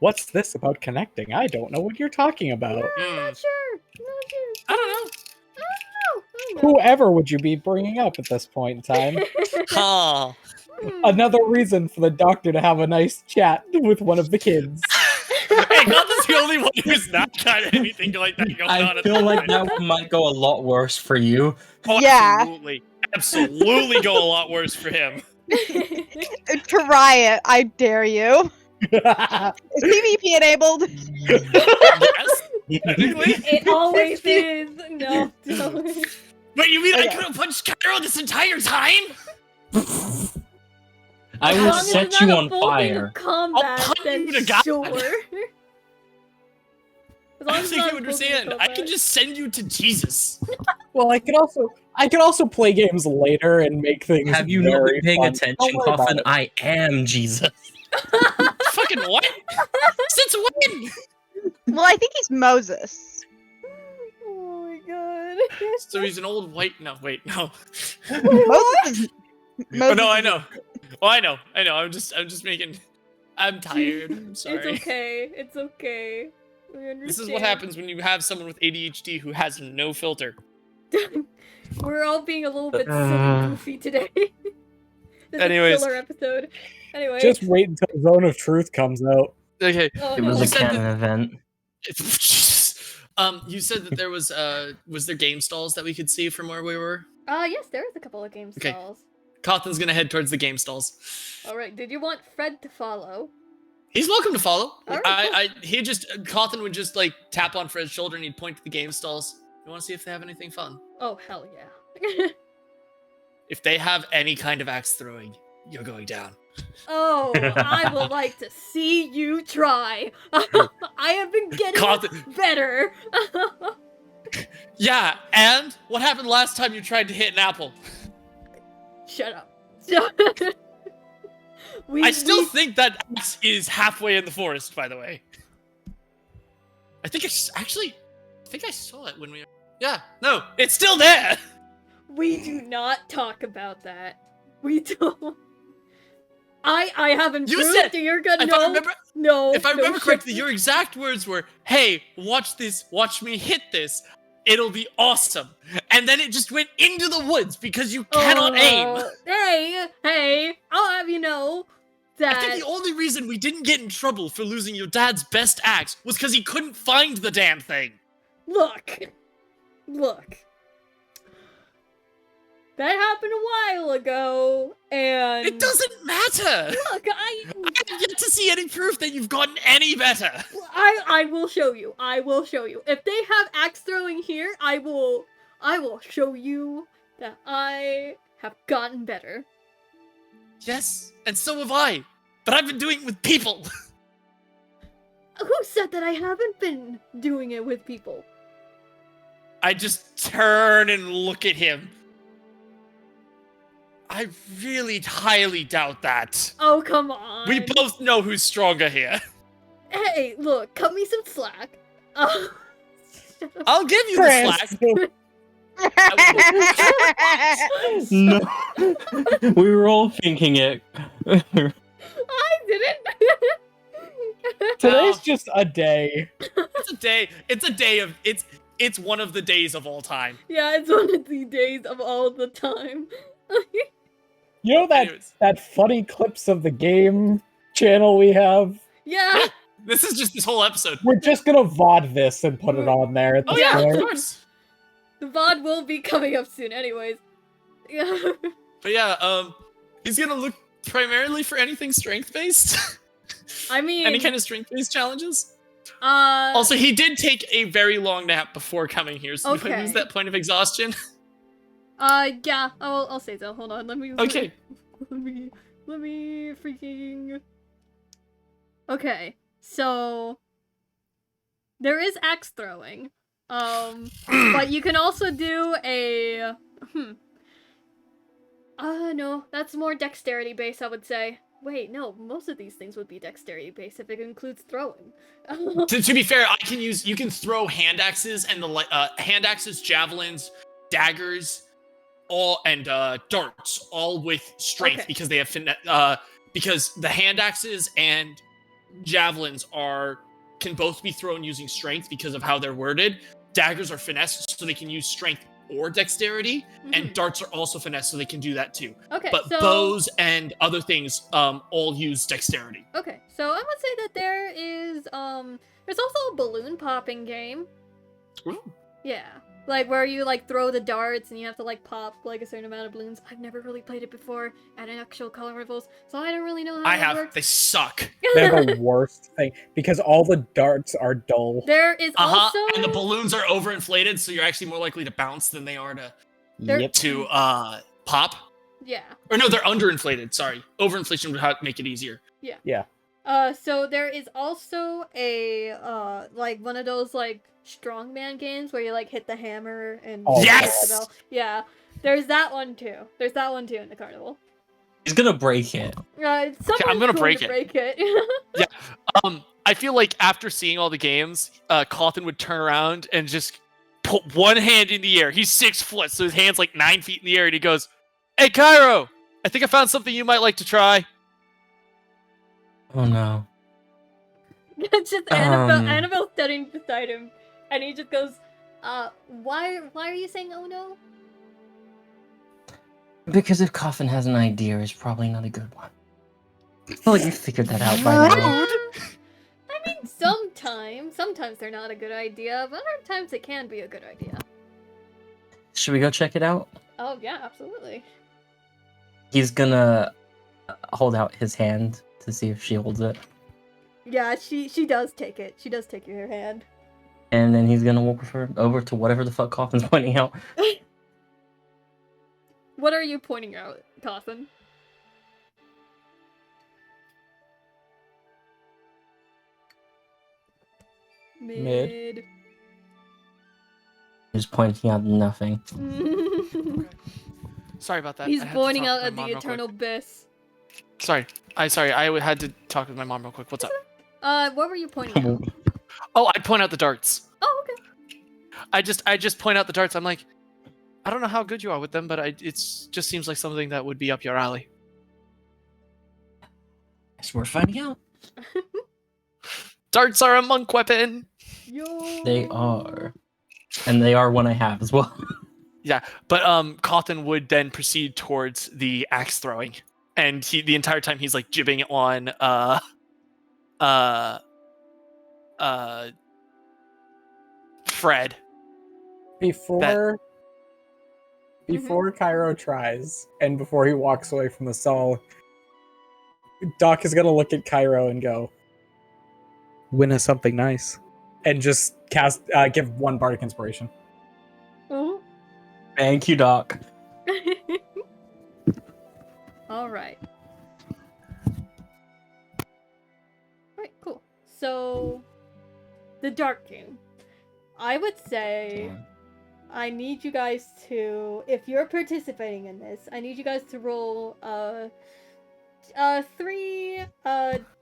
What's this about connecting? I don't know what you're talking about. I'm not sure. I don't know. Whoever would you be bringing up at this point in time? Huh. Another reason for the doctor to have a nice chat with one of the kids. Hey, Gotham's the only one who's not got anything like that going on. I feel like that one might go a lot worse for you. Oh, Yeah. absolutely go a lot worse for him. Try it, I dare you. Is PvP enabled? Yes, technically. It always is. No, don't. But you mean I could have punched Cairo this entire time? I As will long as set it's you not a on full thing of fire. Combat, I'll punch then you to God. sure. As long I as think it's you not a full thing of understand. I can combat. just send you to Jesus. Well, I could also play games later and make things. Have you not very been paying fun. attention, Don't worry about Coffin? it. I am Jesus. Fucking what? Since when? Well, I think he's Moses. Oh my god. So he's an old white. No, wait, no. Moses is. Oh, no, I know. Well, I know. I'm just making. I'm tired. I'm sorry. It's okay. It's okay. We understand. This is what happens when you have someone with ADHD who has no filter. We're all being a little bit silly goofy today. This Anyways. is a filler episode. Anyway. Just wait until Zone of Truth comes out. Okay. Oh, It no. was You a said canon event. You said that there was there game stalls that we could see from where we were? Yes, there is a couple of game Okay. stalls. Cawthon's gonna head towards the game stalls. Alright, did you want Fred to follow? He's welcome to follow. Alright, Cawthon would just like tap on Fred's shoulder and he'd point to the game stalls. You want to see if they have anything fun? Oh, hell yeah. If they have any kind of axe throwing, you're going down. Oh, I would like to see you try. I have been getting Cawthon, better. yeah. And what happened last time you tried to hit an apple? Shut up. I still think that axe is halfway in the forest. By the way, I think I think I saw it when we. Yeah, no, it's still there. We do not talk about that. We don't. I haven't You proved said- that you're gonna If I remember, no. if I no remember shit. correctly, your exact words were, "Hey, watch this. Watch me hit this. It'll be awesome." And then it just went into the woods because you cannot aim. Hey, I'll have you know that. I think the only reason we didn't get in trouble for losing your dad's best axe was because he couldn't find the damn thing. Look. That happened a while ago, and It doesn't matter. Look, I have yet to see any proof that you've gotten any better. I will show you. I will show you. If they have axe throwing here, I will show you that I have gotten better. Yes, and so have I. But I've been doing it with people. Who said that I haven't been doing it with people? I just turn and look at him. I really highly doubt that. Oh, come on. We both know who's stronger here. Hey, look, cut me some slack. I'll give you the slack. No. We were all thinking it. I didn't. Today's just a day. It's a day of it's one of the days of all time. Yeah, it's one of the days of all the time. You know Anyways. that funny clips of the game channel we have? Yeah. This is just this whole episode. We're just gonna VOD this and put it on there at Oh this yeah, of point. course. The VOD will be coming up soon anyways. Yeah. But yeah, he's gonna look primarily for anything strength-based. I mean, Any kind of strength-based challenges. uh Also, he did take a very long nap before coming here, so do I Okay. lose that point of exhaustion? yeah, I'll say so. Hold on, let me Okay. let me freaking Okay. So there is axe throwing. But you can also do a no, that's more dexterity based, I would say. Wait, no, most of these things would be dexterity based if it includes throwing. To be fair, you can throw hand axes and hand axes, javelins, daggers, and darts, all with strength Okay. because they have because the hand axes and javelins can both be thrown using strength because of how they're worded. Daggers are finesse, so they can use strength or dexterity, and darts are also finesse, so they can do that too. Okay, but so bows and other things all use dexterity. Okay, so I would say that there is there's also a balloon popping game. Ooh. Yeah. Like where you like throw the darts and you have to like pop like a certain amount of balloons. I've never really played it before at an actual Carnivals, so I don't really know how it works. They suck. They're the worst thing because all the darts are dull. There is also and the balloons are overinflated, so you're actually more likely to bounce than they are to pop. Yeah. Or no, they're underinflated. Sorry, overinflation would make it easier. Yeah. Yeah. So there is also a like one of those like strongman games where you like hit the hammer and Yes! the bell. Yeah. There's that one too. There's that one too in the carnival. He's gonna break it. I'm gonna break it. Yeah. I feel like after seeing all the games, Cawthon would turn around and just put one hand in the air. He's 6 foot, so his hand's like 9 feet in the air, and he goes, "Hey, Cairo, I think I found something you might like to try." Oh no. It's just Annabelle standing beside him, and he just goes, why are you saying oh no? Because if Coffin has an idea, it's probably not a good one. I feel like you figured that out by now. I mean, sometimes they're not a good idea, but other times it can be a good idea. Should we go check it out? Oh yeah, absolutely. He's gonna hold out his hand to see if she holds it. Yeah, she does take it. She does take your hand. And then he's gonna walk with her over to whatever the fuck Coffin's pointing out. What are you pointing out, Coffin? Mid. He's pointing out nothing. Sorry about that. He's I had to pointing talk out to my at mom the real eternal quick. abyss. Sorry. I had to talk with my mom real quick. What's up? What were you pointing out? Oh, I'd point out the darts. Oh, okay. I just point out the darts. I'm like, I don't know how good you are with them, but it's just seems like something that would be up your alley. Guess we're finding out. Darts are a monk weapon. Yo. They are. And they are one I have as well. Yeah, but Cawthon would then proceed towards the axe throwing, and the entire time he's like jibbing on Fred. Before Cairo tries, and before he walks away from the stall, Doc is gonna look at Cairo and go, "Win us something nice," and just give one bardic inspiration. Mhm. Thank you, Doc. All right. Alright, cool. So, the dark game. I would say I need you guys to, if you're participating in this, I need you guys to roll 3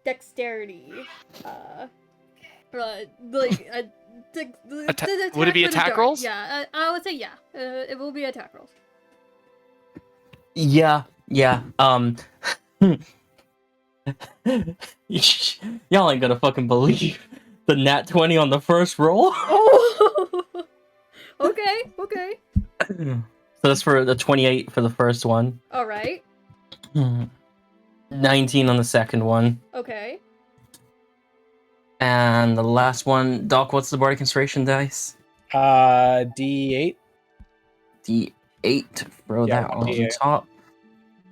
dexterity. Would it be attack rolls? Yeah, I would say yeah. It will be attack rolls. Yeah. Y'all ain't gonna fucking believe the nat 20 on the first roll. Oh! Okay. So that's for the 28 for the first one. Alright. 19 on the second one. Okay. And the last one, Doc, what's the bardic inspiration dice? D8. D8. Throw Yeah, that on D8. top.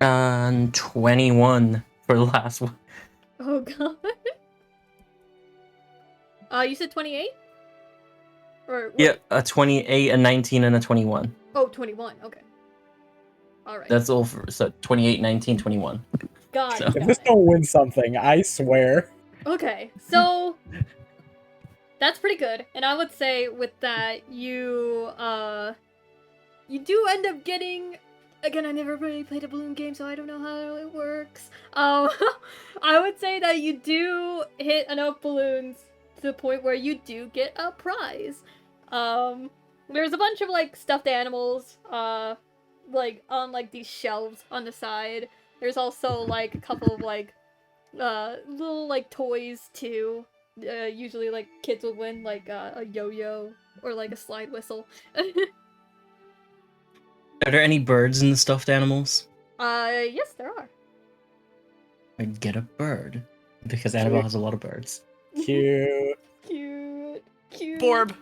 And 21 for the last one. Oh god. You said 28? Or what? Yeah, a 28, a 19, and a 21. Oh, 21. Okay. Alright. That's all for, so 28, 19, 21. God. so- If this don't win something, I swear. Okay, so that's pretty good. And I would say with that, you do end up getting. Again, I never really played a balloon game, so I don't know how it works. I would say that you do hit enough balloons to the point where you do get a prize. There's a bunch of like stuffed animals, like on like these shelves on the side. There's also like a couple of like little like toys too. Usually like kids would win like a yo-yo or like a slide whistle. Are there any birds in the stuffed animals? Yes, there are. I'd get a bird because Annabelle has a lot of birds. Cute. Cute. Borb.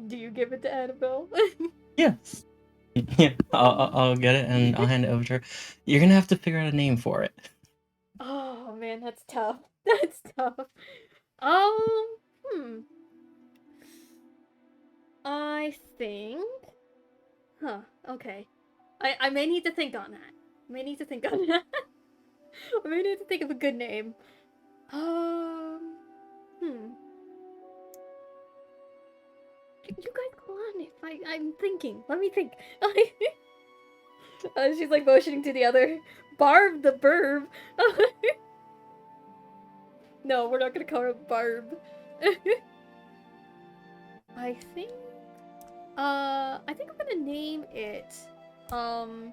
Do you give it to Annabelle? Yes. Yeah, I'll get it and I'll hand it over to her. You're gonna have to figure out a name for it. Oh man, that's tough. That's tough. I think. Okay. I may need to think on that. I may need to think on that. I may need to think of a good name. You guys go on if I'm thinking. Let me think. She's like motioning to the other. Barb the Burb. No, we're not gonna call her Barb. I think I'm gonna name it. I'm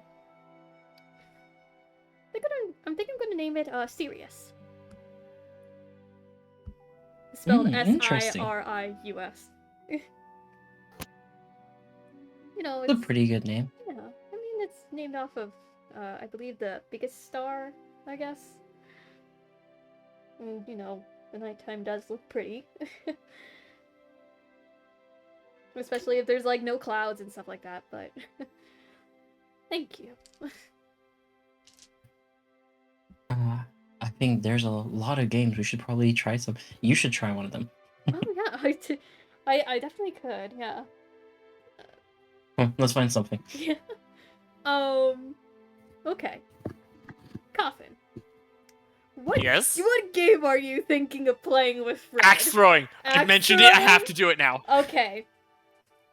thinking I'm gonna name it Sirius. Spelled S-I-R-I-U-S. You know, It's a pretty good name. yeah. I mean, it's named off of, I believe the biggest star, I guess. And, you know, the nighttime does look pretty. Especially if there's, like, no clouds and stuff like that, but... Thank you. I think there's a lot of games. We should probably try some. You should try one of them. Oh, yeah, I definitely could, yeah. Let's find something. Yeah. Okay. Coffin. What game are you thinking of playing with Fred? Axe throwing. I mentioned it. I have to do it now. Okay.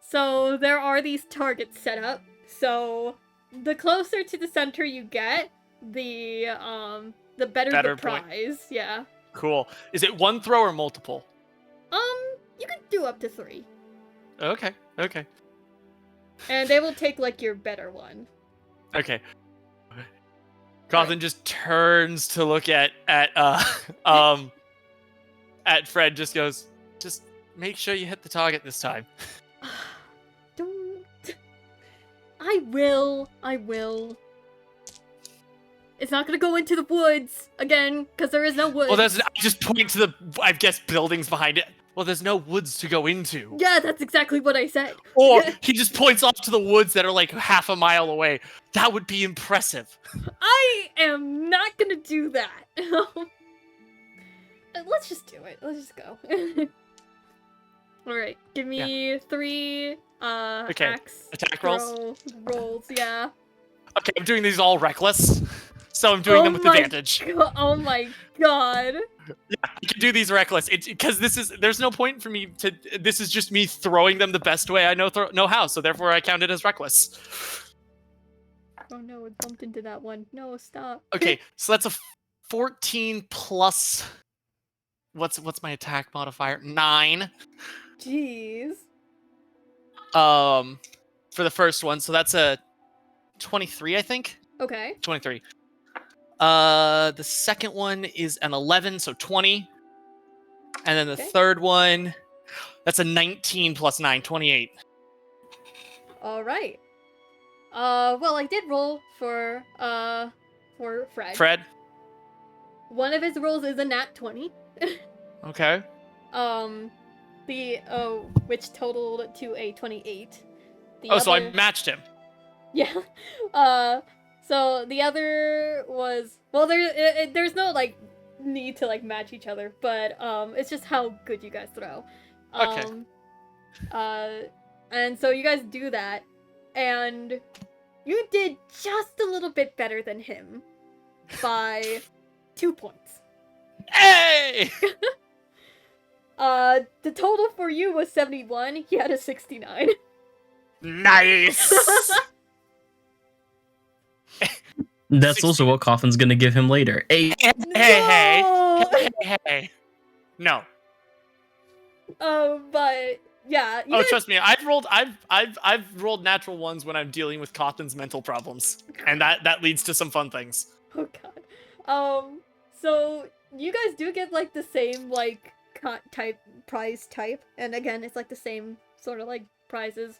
So there are these targets set up. So the closer to the center you get, the better the prize. Point. Yeah. Cool. Is it one throw or multiple? You can do up to 3. Okay. Okay. And they will take like your better one. Okay. Coffin just turns to look at Fred. Just goes, just make sure you hit the target this time. Don't. I will. It's not gonna go into the woods again because there is no woods. Well, I just point to the, I guess, buildings behind it. Well, there's no woods to go into. Yeah, that's exactly what I said. Or he just points off to the woods that are like half a mile away. That would be impressive. I am not gonna do that. Let's just do it. Let's just go. Alright, give me 3 axe attack rolls. Rolls, yeah. Okay, I'm doing these all reckless. So I'm doing them with advantage. Oh my god. Yeah, I can do these reckless. Because there's no point for me to, this is just me throwing them the best way I know how, so therefore I count it as reckless. Oh no, it bumped into that one. No, stop. Okay, so that's a 14 plus, what's my attack modifier? 9. Jeez. For the first one, so that's a 23, I think? Okay. 23. The second one is an 11, so 20. And then the third one, that's a 19 plus 9, 28. Alright. Well, I did roll for Fred. Fred? One of his rolls is a nat 20. Okay. Which totaled to a 28. So I matched him. Yeah. So the other was, well, there's no like need to like match each other, but it's just how good you guys throw. Okay. And so you guys do that, and you did just a little bit better than him by 2 points. Hey! The total for you was 71. He had a 69. Nice. That's also what Coffin's gonna give him later. Hey. Hey. No. But yeah. You Oh, guys, trust me, I've rolled natural ones when I'm dealing with Cawthon's mental problems, and that leads to some fun things. oh god. So you guys do get like the same like prize type, and again, it's like the same sort of like prizes.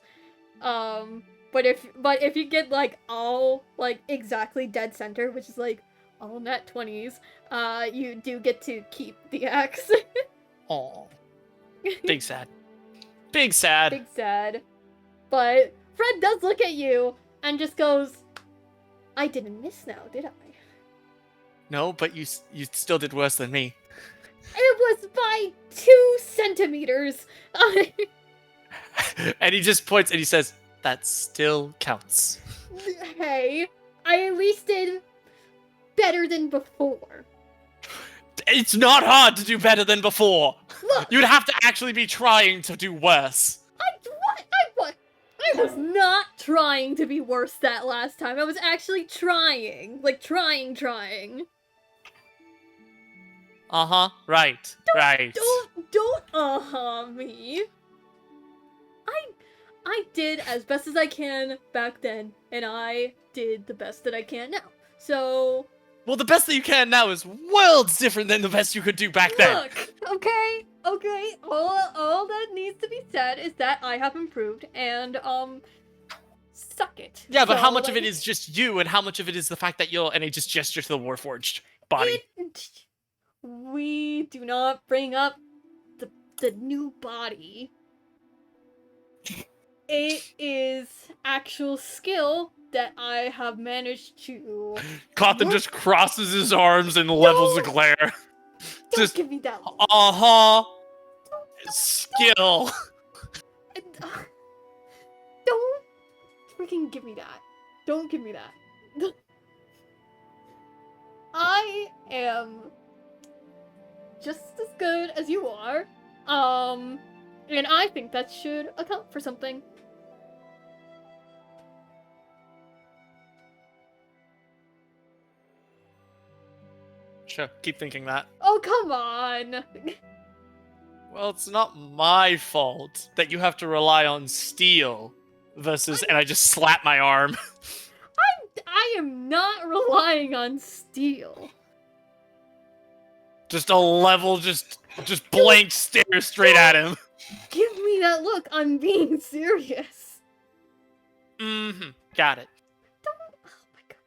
But if you get like all like exactly dead center, which is like all nat 20s, you do get to keep the axe. Oh, big sad, big sad. Big sad. But Fred does look at you and just goes, "I didn't miss now, did I?" No, but you still did worse than me. It was by 2 centimeters. And he just points and he says, "That still counts." Hey, I at least did better than before. It's not hard to do better than before. Look, You'd have to actually be trying to do worse. I was not trying to be worse that last time. I was actually trying. Like, trying. Uh-huh, right. Don't uh-huh me. I did as best as I can back then, and I did the best that I can now. So... Well, the best that you can now is worlds different than the best you could do back then. Look, okay, all that needs to be said is that I have improved, and, suck it. Yeah, but So, how much of it like, is just you, and how much of it is the fact that and he just gestures to the Warforged body. We do not bring up the new body. It is actual skill that I have managed to... Cawthon just crosses his arms and levels the glare. Don't Just, give me that look. uh-huh. Skill. Don't freaking give me that. Don't give me that. I am just as good as you are. And I think that should account for something. Sure, keep thinking that. Oh, come on. Well, it's not my fault that you have to rely on steel versus, and I just slap my arm. I am not relying on steel. Just a level, just blank stare straight at him. Give me that look. I'm being serious. Mm-hmm. Got it. Oh my god.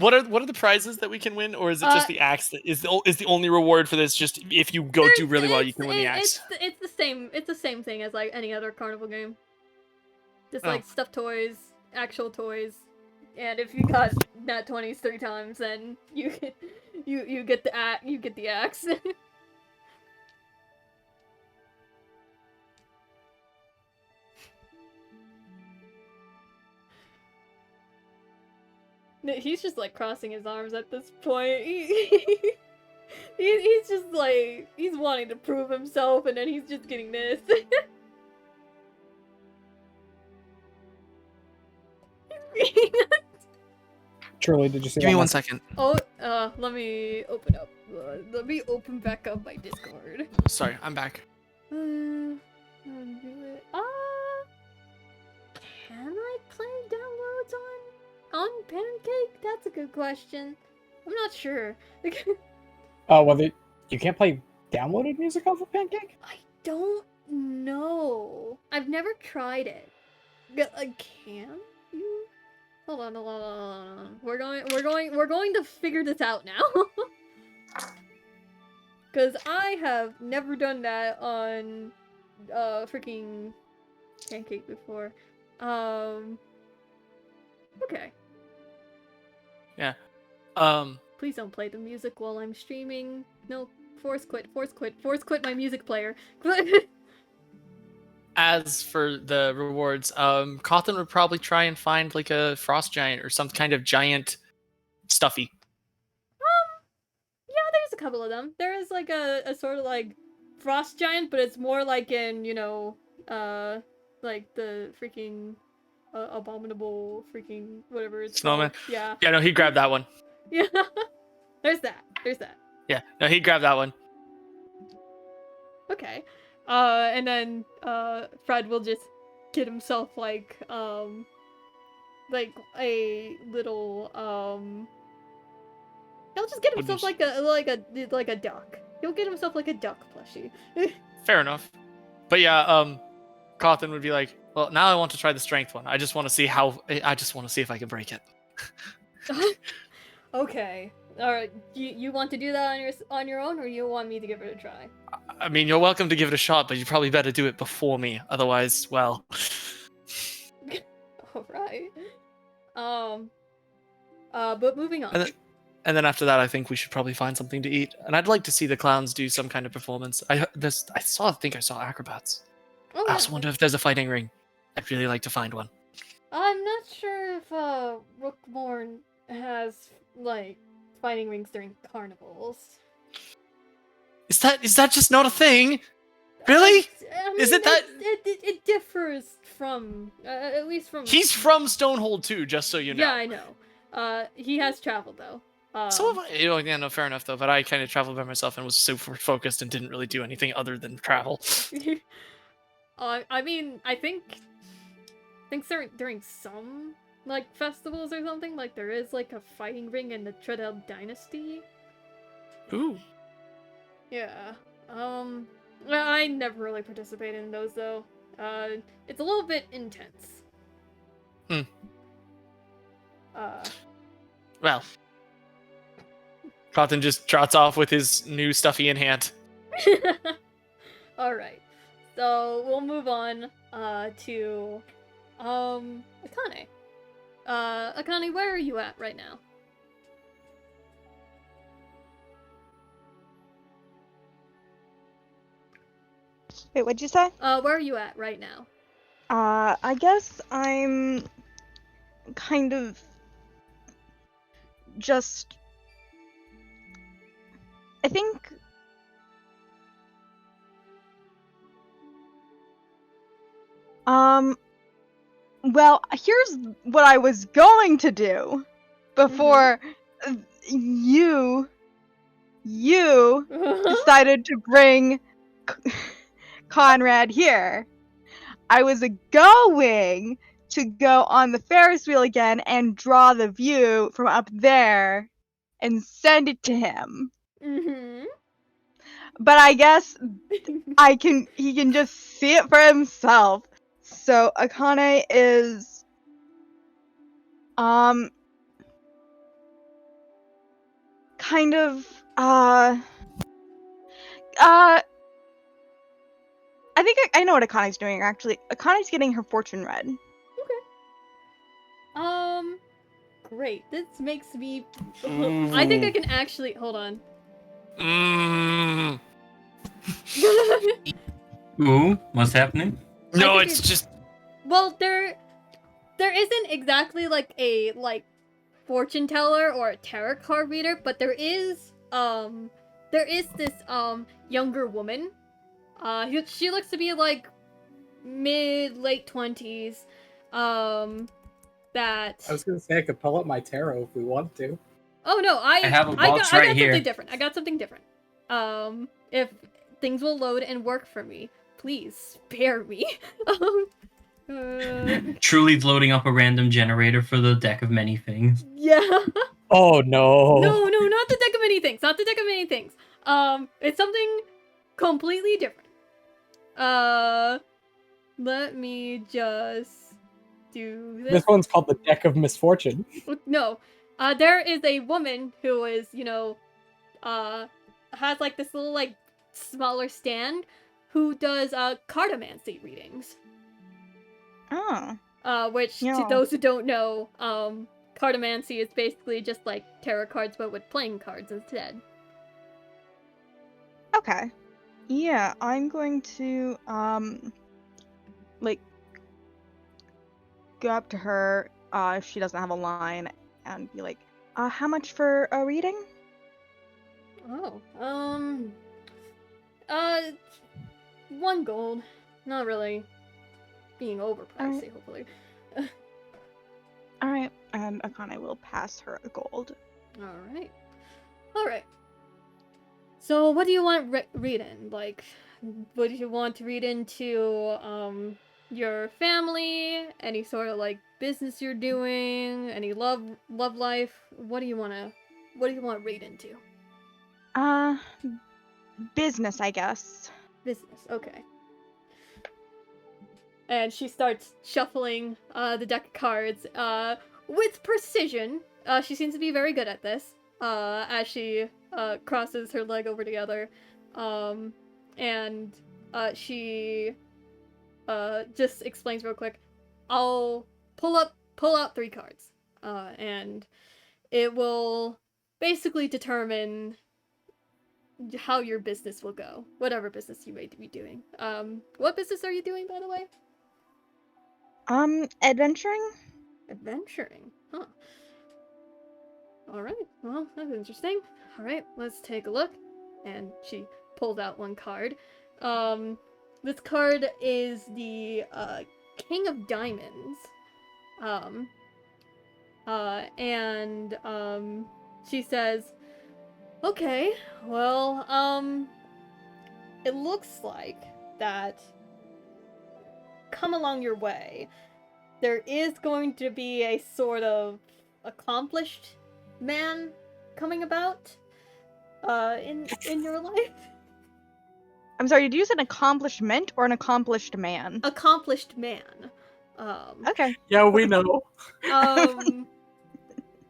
What are the prizes that we can win, or is it just the axe that is the only reward for this? Just if you do really well, you can win the axe. It's the same. It's the same thing as like any other carnival game. Just like stuffed toys, actual toys, and if you got nat 20s 3 times, then you get the axe. He's just like crossing his arms at this point. He's just like, he's wanting to prove himself, and then he's just getting this. Truly, did you see? Give me 1 second. Oh, let me open up. Let me open back up my Discord. Sorry, I'm back. Can I play downloads on Pancake? That's a good question. I'm not sure. Oh, whether you can't play downloaded music off of Pancake? I don't know. I've never tried it. Can you? Hold on. We're going to figure this out now. Cause I have never done that on freaking Pancake before. Okay. Yeah. Please don't play the music while I'm streaming. No, force quit my music player. As for the rewards, Cawthon would probably try and find like a frost giant or some kind of giant stuffy. Yeah, there's a couple of them. There is like a sort of like frost giant, but it's more like in, like the freaking abominable freaking whatever it's Snowman. called. Yeah. Yeah, no, he grabbed that one. Yeah. There's that. Yeah, no, he grabbed that one. Okay. And then Fred will just get himself like a little he'll just get himself like a duck. He'll get himself like a duck plushie. Fair enough. But yeah, Cawthon would be like, well, now I want to try the strength one. I just want to see if I can break it. Okay. Alright. You want to do that on your own, or you want me to give it a try? I mean, you're welcome to give it a shot, but you probably better do it before me. Otherwise, well. Alright. But moving on. And then after that, I think we should probably find something to eat. And I'd like to see the clowns do some kind of performance. I think I saw acrobats. Oh, I also wonder if there's a fighting ring. I'd really like to find one. I'm not sure if Rookmorn has like fighting rings during carnivals. Is that just not a thing? Really? I mean, Is it that? It differs from at least from. He's from Stonehold too, just so you know. Yeah, I know. He has traveled though. So have I. Yeah, no, fair enough though. But I kind of traveled by myself and was super focused and didn't really do anything other than travel. I mean, I think during some like festivals or something, like there is like a fighting ring in the Treadell Dynasty. Ooh. Yeah. I never really participated in those though. It's a little bit intense. Well. Cawthon just trots off with his new stuffy in hand. Alright. So we'll move on to Akane. Akane, where are you at right now? Wait, what'd you say? Where are you at right now? I guess I'm kind of just. I think. Well, here's what I was going to do before you decided to bring Conrad here. I was going to go on the Ferris wheel again and draw the view from up there and send it to him. Mm-hmm. But I guess he can just see it for himself. So Akane is kind of I think I know what Akane's doing actually. Akane's getting her fortune read. Okay. Great. This makes me I think I can actually hold on. Ooh, what's happening? No, it's just. Well, there isn't exactly like a fortune teller or a tarot card reader, but there is this younger woman. She looks to be like late 20s. That I was gonna say I could pull up my tarot if we want to. Oh no, I have a box I right got here. something different. I got something different. If things will load and work for me, please spare me. Truly's loading up a random generator for the deck of many things. Yeah. Oh no. No, not the deck of many things. Not the deck of many things. It's something completely different. Let me just do this. This one's called the Deck of Misfortune. No. There is a woman who is, has like this little like smaller stand who does cartomancy readings. Oh. Which Yeah. to those who don't know, cartomancy is basically just like tarot cards but with playing cards instead. Okay. Yeah, I'm going to go up to her if she doesn't have a line and be like, how much for a reading? Oh, 1 gold. Not really being overpriced, hopefully. Alright, and Akane will pass her a gold. Alright. So, what do you want reading? Like, would you want to read into your family, any sort of like business you're doing, any love life? What do you want to read into? Business, I guess. Business, okay. And she starts shuffling the deck of cards with precision. She seems to be very good at this. As she crosses her leg over together, and she just explains real quick. I'll pull out 3 cards, and it will basically determine how your business will go, whatever business you may be doing. What business are you doing, by the way? Adventuring? Adventuring, huh? Alright, well, that's interesting. Alright, let's take a look. And she pulled out 1 card. This card is the King of Diamonds. She says, okay, well, it looks like that come along your way, there is going to be a sort of accomplished man coming about in your life. I'm sorry, did you use an accomplishment or an accomplished man? Accomplished man. Okay. Yeah, we know.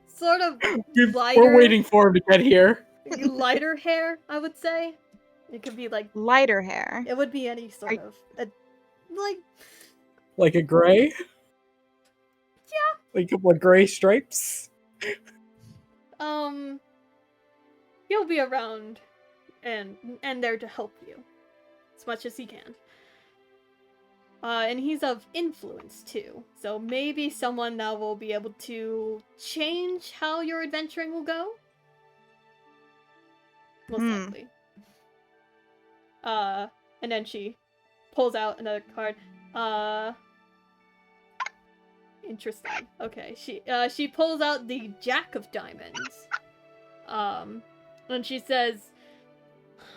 Sort of lighter. We're waiting for him to get here. Lighter hair, I would say. It could be like Lighter hair. it would be any sort of Like a gray? Yeah. Like a couple of gray stripes? He'll be around and there to help you as much as he can. And he's of influence too, so maybe someone that will be able to change how your adventuring will go. Most likely. And then she pulls out another card. Interesting. Okay, she pulls out the Jack of Diamonds. And she says,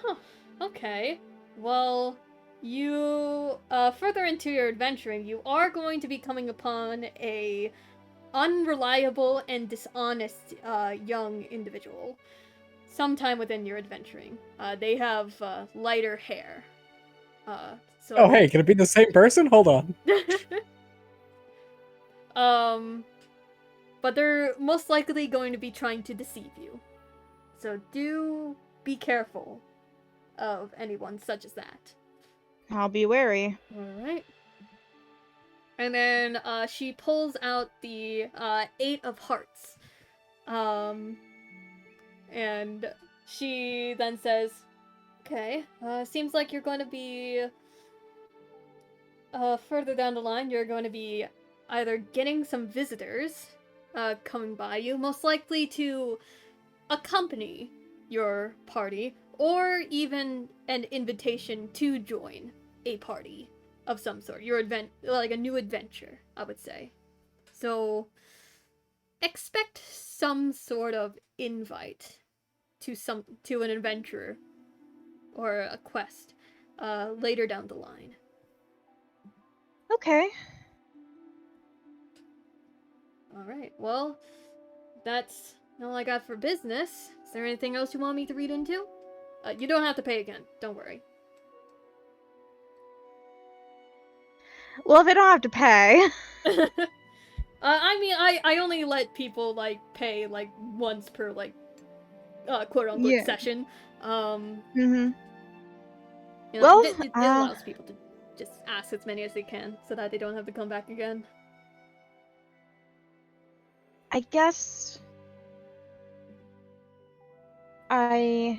huh, okay, well, you, further into your adventuring, you are going to be coming upon a unreliable and dishonest, young individual sometime within your adventuring. They have, lighter hair. So... Oh, hey, can it be the same person? Hold on. But they're most likely going to be trying to deceive you. So do be careful of anyone such as that. I'll be wary. Alright. And then, she pulls out the, 8 of Hearts. And she then says, okay, seems like you're going to be, further down the line, you're going to be either getting some visitors, coming by you, most likely to accompany your party, or even an invitation to join a party of some sort. Your like a new adventure, I would say. So expect some sort of invite to an adventure or a quest later down the line. Okay. Alright, well, that's all I got for business. Is there anything else you want me to read into? You don't have to pay again, don't worry. Well, if I don't have to pay. I mean, I only let people, like, pay, like, once per, like, quote-unquote session. Mm-hmm. You know, Well, it allows people to just ask as many as they can, so that they don't have to come back again. I guess I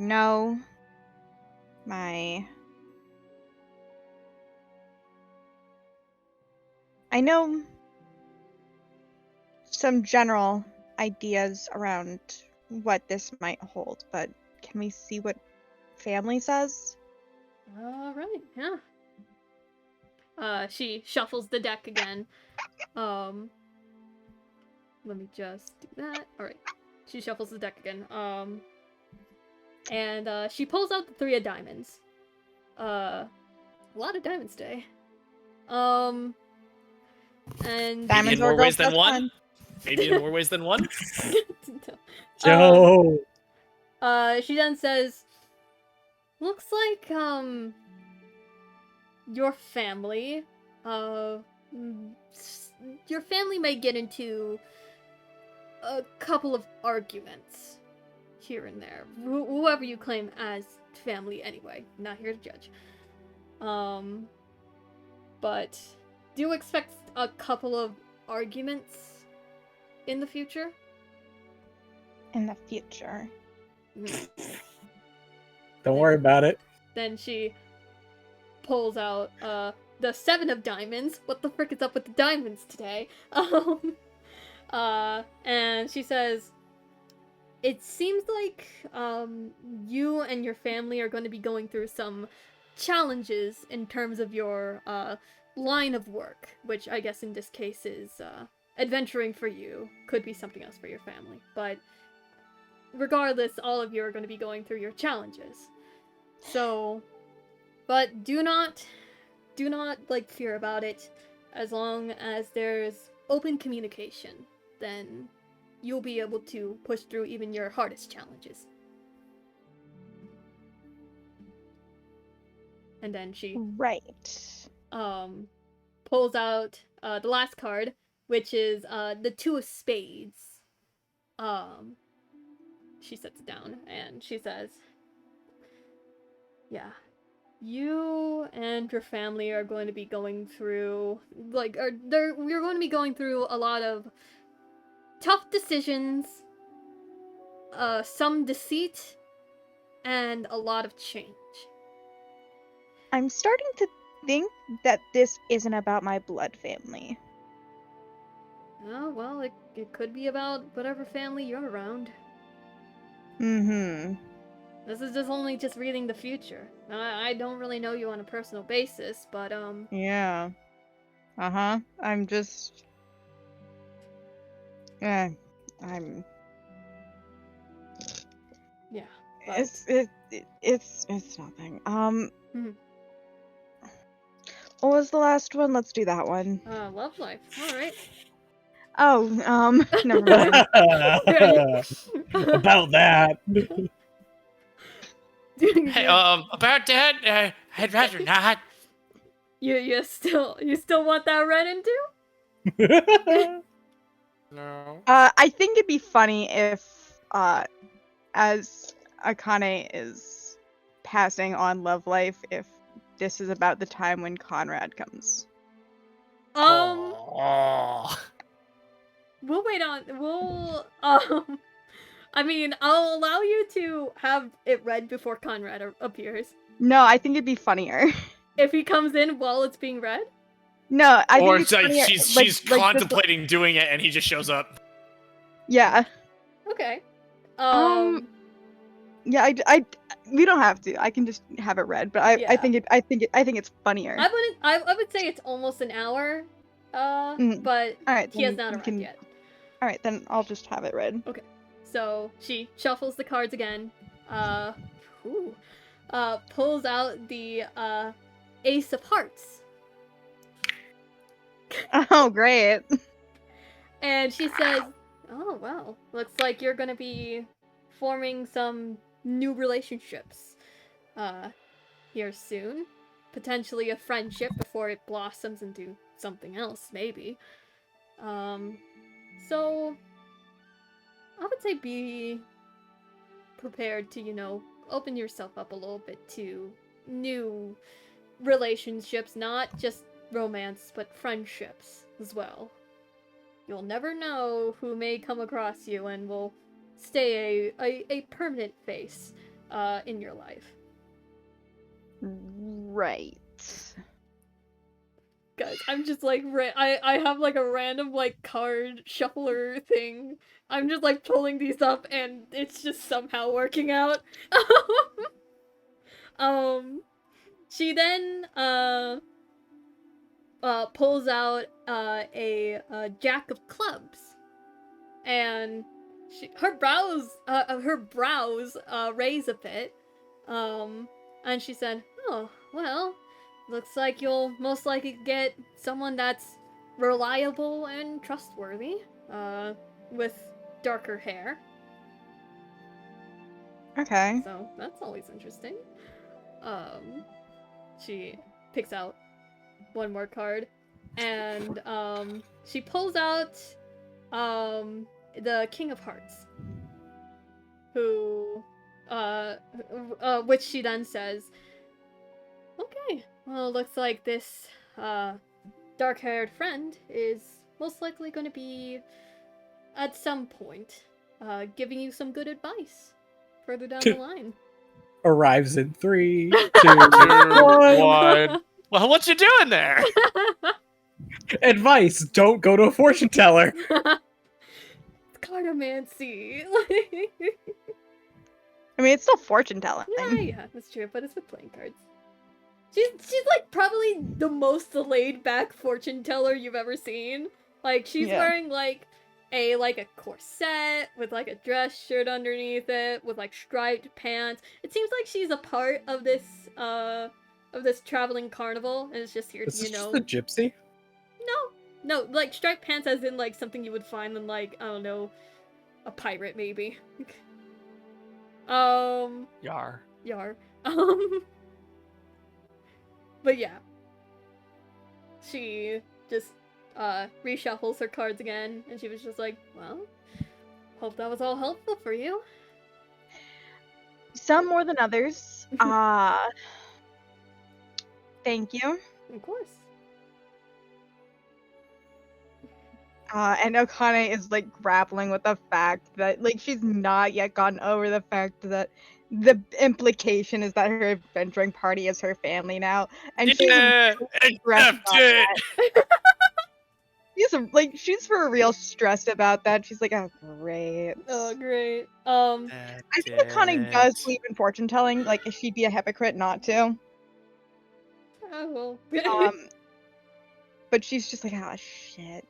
know some general ideas around what this might hold, but can we see what family says? Alright, yeah. She shuffles the deck again. Let me just do that. Alright. She shuffles the deck again. And she pulls out the 3 of diamonds. A lot of diamonds today. And Maybe Diamonds in more or girls ways than plus one. Maybe in more ways than one. Joe. She then says, looks like your family your family may get into a couple of arguments here and there. Whoever you claim as family anyway. Not here to judge. But do expect a couple of arguments in the future? In the future. Don't worry about it. Then she pulls out the 7 of diamonds. What the frick is up with the diamonds today? And she says, it seems like you and your family are going to be going through some challenges in terms of your line of work, which I guess in this case is adventuring for you. Could be something else for your family. But regardless, all of you are going to be going through your challenges. So, but do not like fear about it. As long as there's open communication, then you'll be able to push through even your hardest challenges. And then she Right. pulls out the last card, which is the 2 of spades. She sets it down and she says, yeah, you and your family are going to be going through you're going to be going through a lot of tough decisions, some deceit, and a lot of change. I'm starting to think that this isn't about my blood family. Oh, well, it could be about whatever family you're around. Mm-hmm. This is only reading the future. I don't really know you on a personal basis, but Yeah. Uh-huh. I'm just... I'm... yeah. It's nothing. Mhm. What was the last one? Let's do that one. Love life. All right. Oh, never mind. About that. Hey, about that, I'd rather not. You still want that red into? No. I think it'd be funny if, as Akane is passing on love life, if this is about the time when Conrad comes. Oh. We'll wait on. We'll I mean, I'll allow you to have it read before Conrad appears. No, I think it'd be funnier. If he comes in while it's being read? No, I Or think it's it's like funnier, she's like contemplating doing it and he just shows up. Yeah. Okay. Yeah, we don't have to. I can just have it read, but I Yeah. think it's funnier. I would say it's almost an hour. But All right, he has then not you arrived can- yet. All right, then I'll just have it read. So she shuffles the cards again. Pulls out the Ace of Hearts. Oh, great. And she says, oh, well, looks like you're gonna be forming some new relationships here soon. Potentially a friendship before it blossoms into something else, maybe. So I would say be prepared to, open yourself up a little bit to new relationships, not just romance, but friendships as well. You'll never know who may come across you and will stay a permanent face in your life. Right. Guys, I'm just like, I have like a random like card shuffler thing. I'm just like pulling these up and it's just somehow working out. She then pulls out a Jack of Clubs, and her brows raise a bit, and she said, "Oh, well, looks like you'll most likely get someone that's reliable and trustworthy, with darker hair." Okay. So that's always interesting. She picks out one more card, and she pulls out the King of Hearts, who which she then says, "Okay, well, looks like this dark-haired friend is most likely going to be at some point giving you some good advice further down the line." Arrives in 3, 2, 1. Well, what you doing there? Advice: don't go to a fortune teller. Cartomancy. I mean, it's still fortune telling. yeah, that's true, but it's with playing cards. She's like probably the most laid back fortune teller you've ever seen. Like, she's wearing like a corset with like a dress shirt underneath it with like striped pants. It seems like she's a part of this traveling carnival and is just here This to, is just a gypsy. No, like striped pants as in like something you would find in like, I don't know, a pirate maybe. Yar. But yeah. She just reshuffles her cards again, and she was just like, "Well, hope that was all helpful for you." Some more than others. Thank you. Of course. And Okane is like grappling with the fact that like she's not yet gotten over the fact that the implication is that her adventuring party is her family now, and she's stressed about that. She's for real stressed about that. She's like, "Oh great." Oh great. I think Okane does believe in fortune telling. Like, she'd be a hypocrite not to. Oh well. But she's just like, "Ah, shit."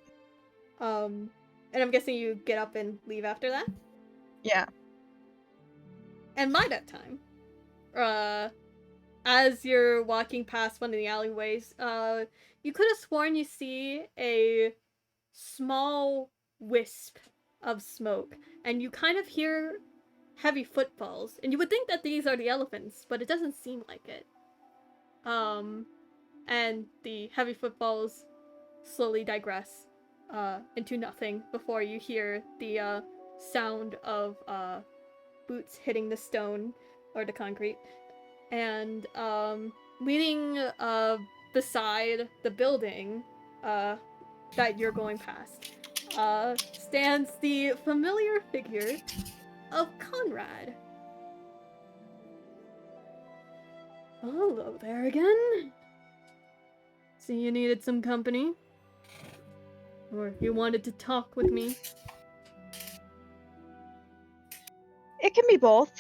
And I'm guessing you get up and leave after that? Yeah. And by that time, as you're walking past one of the alleyways, you could have sworn you see a small wisp of smoke, and you kind of hear heavy footfalls, and you would think that these are the elephants, but it doesn't seem like it. And the heavy footfalls slowly digress into nothing before you hear the sound of boots hitting the stone or the concrete. And leaning beside the building that you're going past stands the familiar figure of Conrad. Hello there again. See, you needed some company. Or you wanted to talk with me. It can be both.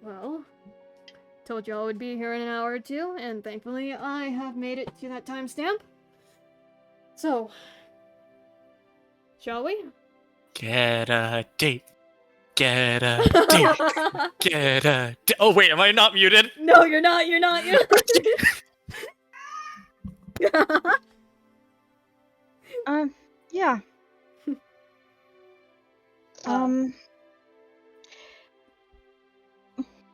Well, told y'all I would be here in an hour or two, and thankfully I have made it to that timestamp. So, shall we? Get a date. Get a date. Get a date. Oh wait, am I not muted? No, you're not. You're not. Yeah.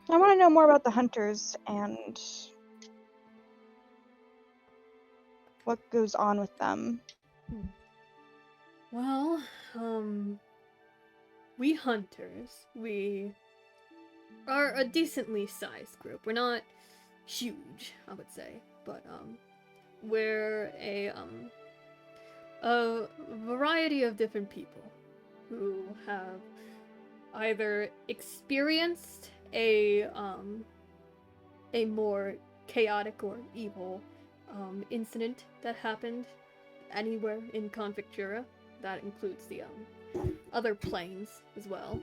I want to know more about the hunters and what goes on with them. Well, we hunters, we are a decently sized group. We're not huge, I would say, but we're a variety of different people who have either experienced a more chaotic or evil incident that happened anywhere in Confictura. That includes the other planes as well.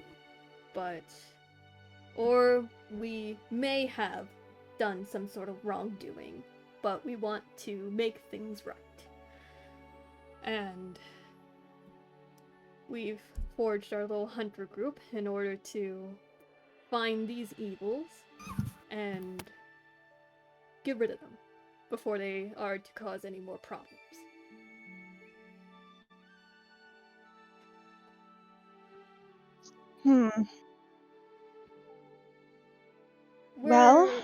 Or we may have done some sort of wrongdoing, but we want to make things right. And we've forged our little hunter group in order to find these evils and get rid of them before they are to cause any more problems.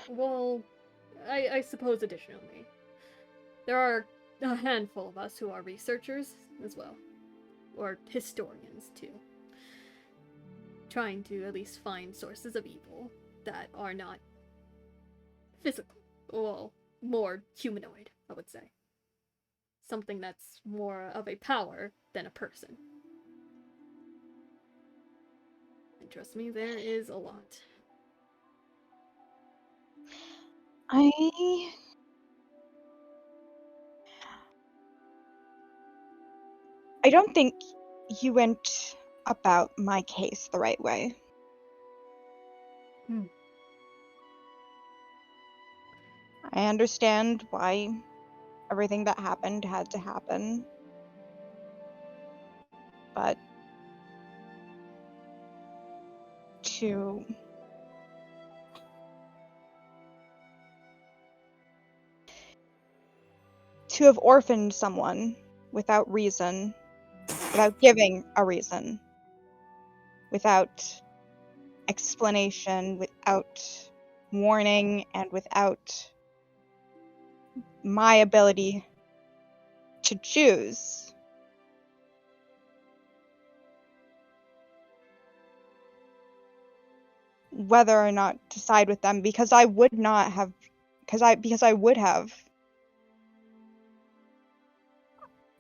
Well, I suppose additionally, there are a handful of us who are researchers as well, or historians too, trying to at least find sources of evil that are not physical, well, more humanoid, I would say. Something that's more of a power than a person. And trust me, there is a lot. I don't think you went about my case the right way. I understand why everything that happened had to happen. But to have orphaned someone without reason, without giving a reason, without explanation, without warning, and without my ability to choose, whether or not to side with them, because I would have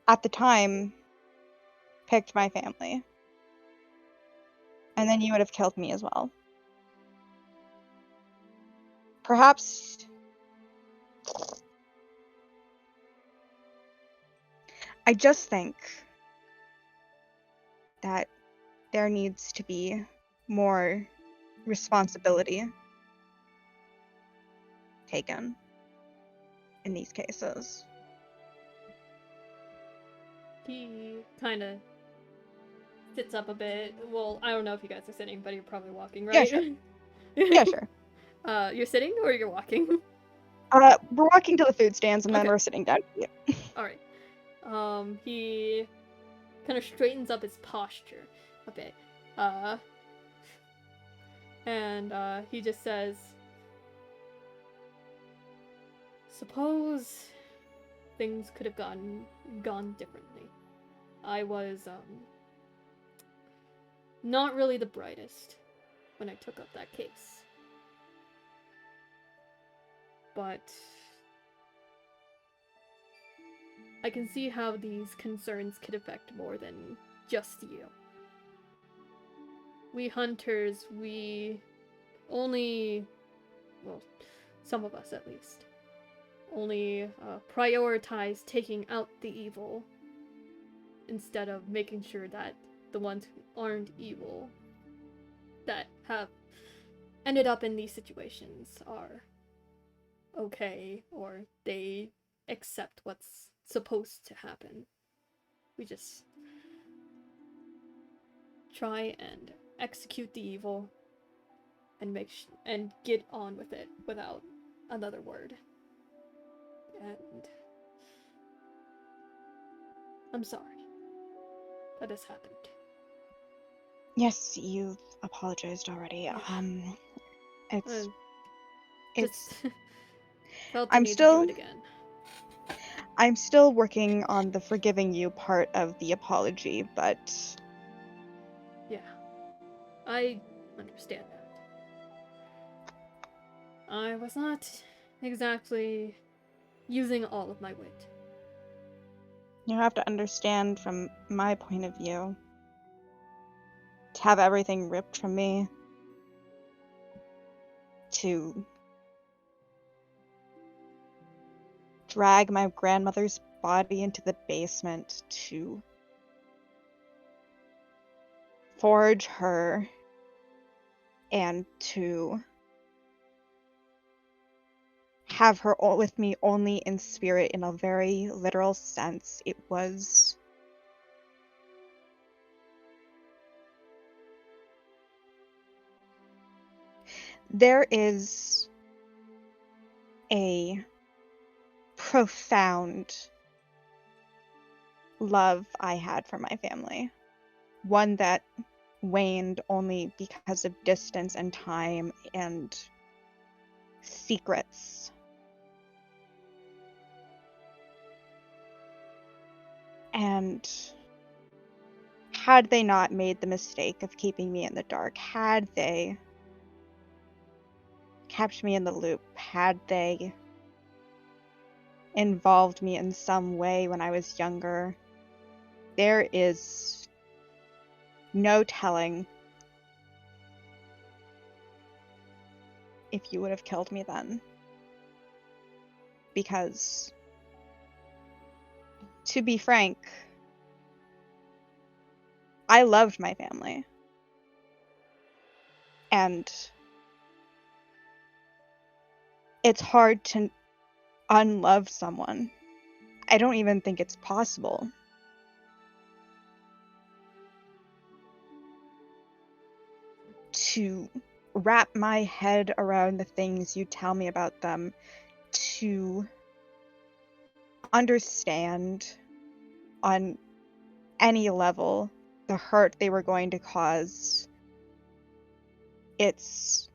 at the time picked my family. And then you would have killed me as well. Perhaps I just think that there needs to be more responsibility taken in these cases. He kind of sits up a bit. Well, I don't know if you guys are sitting, but you're probably walking, right? Yeah, sure. Yeah, sure. You're sitting or you're walking? We're walking to the food stands and then Okay. we're sitting down. Yeah. Alright. He kind of straightens up his posture a bit. And he just says, suppose things could have gone differently. I was not really the brightest when I took up that case. But I can see how these concerns could affect more than just you. We hunters, we only, well, some of us at least, only prioritize taking out the evil instead of making sure that the ones who aren't evil that have ended up in these situations are okay, or they accept what's supposed to happen. We just try and execute the evil and and get on with it without another word. And I'm sorry that has happened. Yes, you've apologized already. Yeah. It's Just felt the I'm need still to do it again. I'm still working on the forgiving you part of the apology, but Yeah, I understand that. I was not exactly using all of my wit. you have to understand from my point of view, to have everything ripped from me, to drag my grandmother's body into the basement, to forge her, and to have her with me only in spirit in a very literal sense. It was There is a profound love I had for my family. One that waned only because of distance and time and secrets. And had they not made the mistake of keeping me in the dark, had they kept me in the loop, had they involved me in some way when I was younger, there is no telling if you would have killed me then. Because, to be frank, I loved my family. And it's hard to unlove someone. I don't even think it's possible. To wrap my head around the things you tell me about them, to understand on any level the hurt they were going to cause. It's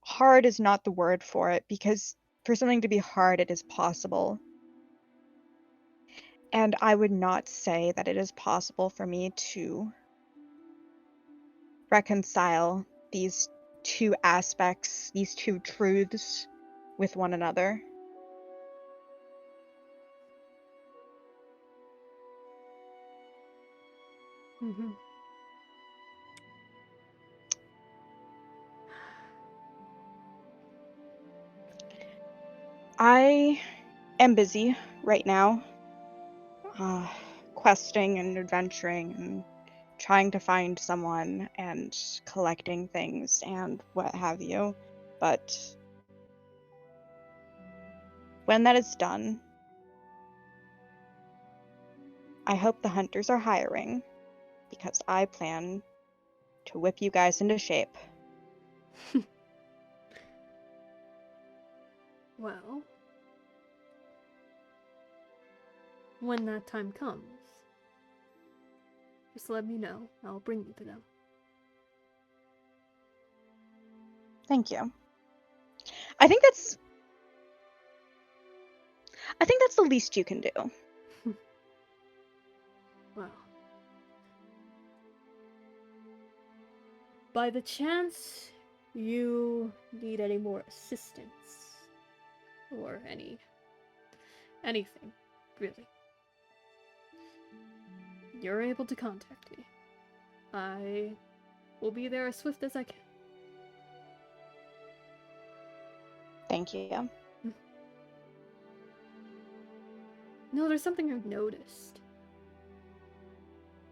hard is not the word for it, because for something to be hard, it is possible. And I would not say that it is possible for me to reconcile these two aspects, these two truths with one another. Mm-hmm. I am busy right now, questing and adventuring and trying to find someone and collecting things and what have you. But when that is done, I hope the hunters are hiring, because I plan to whip you guys into shape. Well, when that time comes, just let me know. I'll bring you to them. Thank you. I think that's the least you can do. Well, by the chance you need any more assistance, or anything, really, you're able to contact me. I will be there as swift as I can. Thank you. No, there's something I've noticed.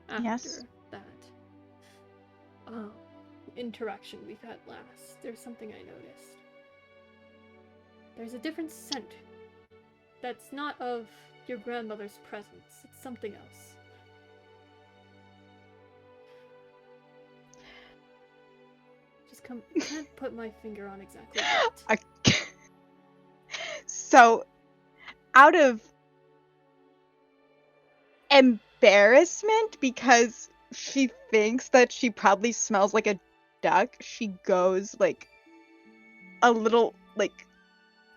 After Yes? that interaction we've had last, there's something I noticed. There's a different scent that's not of your grandmother's presence. It's something else. Can't put my finger on exactly what. So, out of embarrassment, because she thinks that she probably smells like a duck, she goes like a little like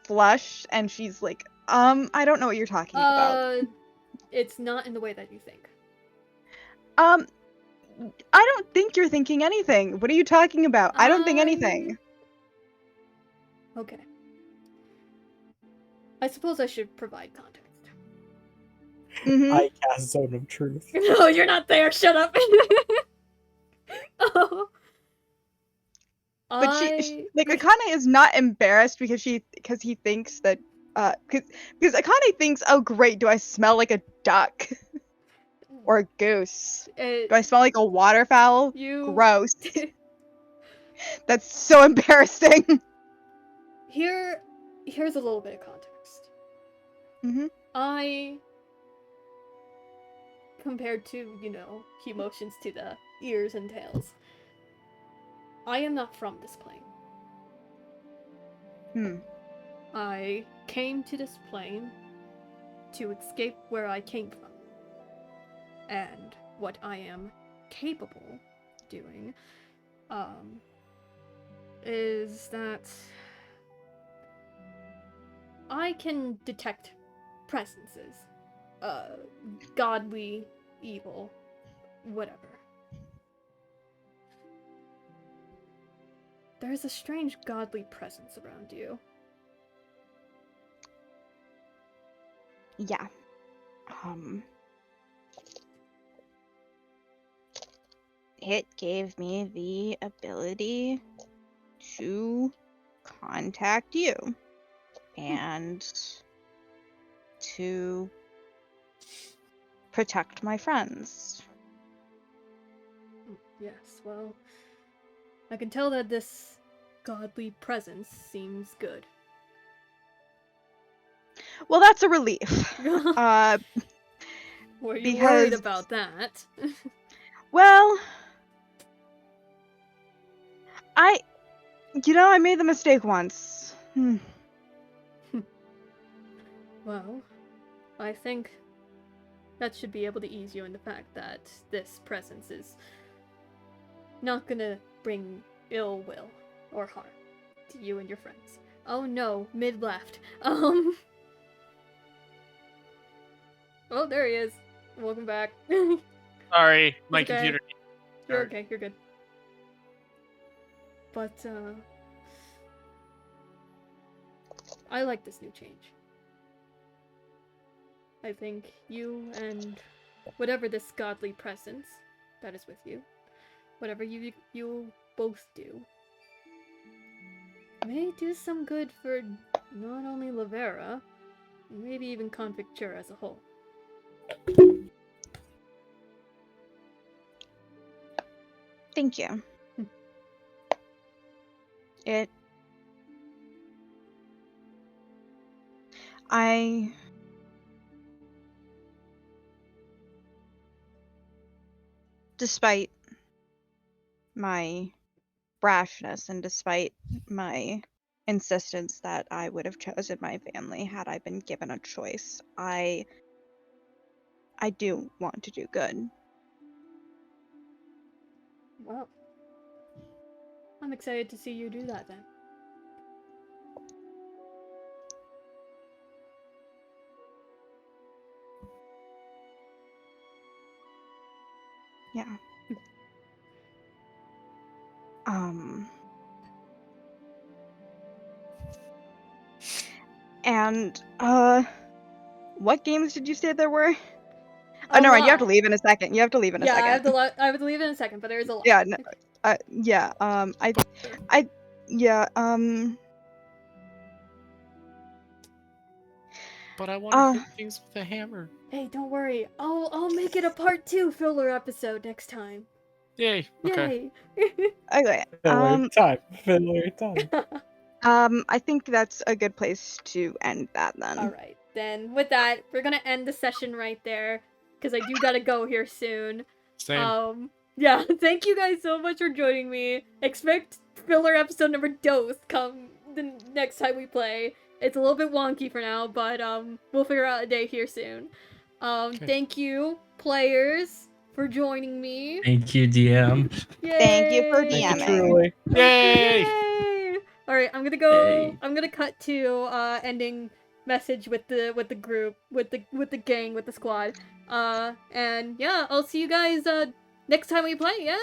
flushed, and she's like, I don't know what you're talking about. It's not in the way that you think. I don't think you're thinking anything. What are you talking about? I don't think anything. Okay. I suppose I should provide context. Mm-hmm. I cast Zone of Truth. No, you're not there. Shut up. Oh. But she like Akane is not embarrassed because he thinks that because Akane thinks, oh great, do I smell like a duck or a goose? Do I smell like a waterfowl? Gross. That's so embarrassing. Here's a little bit of context. Mm-hmm. compared to, you know, emotions to the ears and tails. I am not from this plane. I came to this plane to escape where I came from. And what I am capable doing, is that I can detect presences. Godly, evil, whatever. There's a strange godly presence around you. Yeah. It gave me the ability to contact you and to protect my friends. Yes, well, I can tell that this godly presence seems good. Well, that's a relief. Were you because- worried about that? Well, I made the mistake once. Well, I think that should be able to ease you in the fact that this presence is not gonna bring ill will or harm to you and your friends. Oh no, mid-left. Oh, there he is. Welcome back. Sorry, my It's okay. computer. You're okay, you're good. But, I like this new change. I think you and whatever this godly presence that is with you, whatever you both do, may do some good for not only Lavera, maybe even Confictura as a whole. Thank you. Despite my brashness and despite my insistence that I would have chosen my family had I been given a choice, I do want to do good. Well, I'm excited to see you do that then. Yeah. And what games did you say there were? Oh, no, right, you have to leave in a second. You have to leave in a second. I have to leave in a second, but there's a lot. Yeah, no, But I want to hit things with a hammer. Hey, don't worry. I'll make it a part 2 filler episode next time. Yay. Okay. Yay. Okay. Filler time. I think that's a good place to end that then. Alright, then with that, we're gonna end the session right there, because I do gotta go here soon. Same. Yeah, thank you guys so much for joining me. Expect filler episode number dose come the next time we play. It's a little bit wonky for now, but we'll figure out a day here soon. Okay. Thank you, players, for joining me. Thank you, DM. Yay! Thank you for Thank you, DMing. Truly. Yay! Yay! Alright, I'm gonna go. Yay. I'm gonna cut to ending message with the group, with the gang, with the squad. And yeah, I'll see you guys next time we play. Yeah.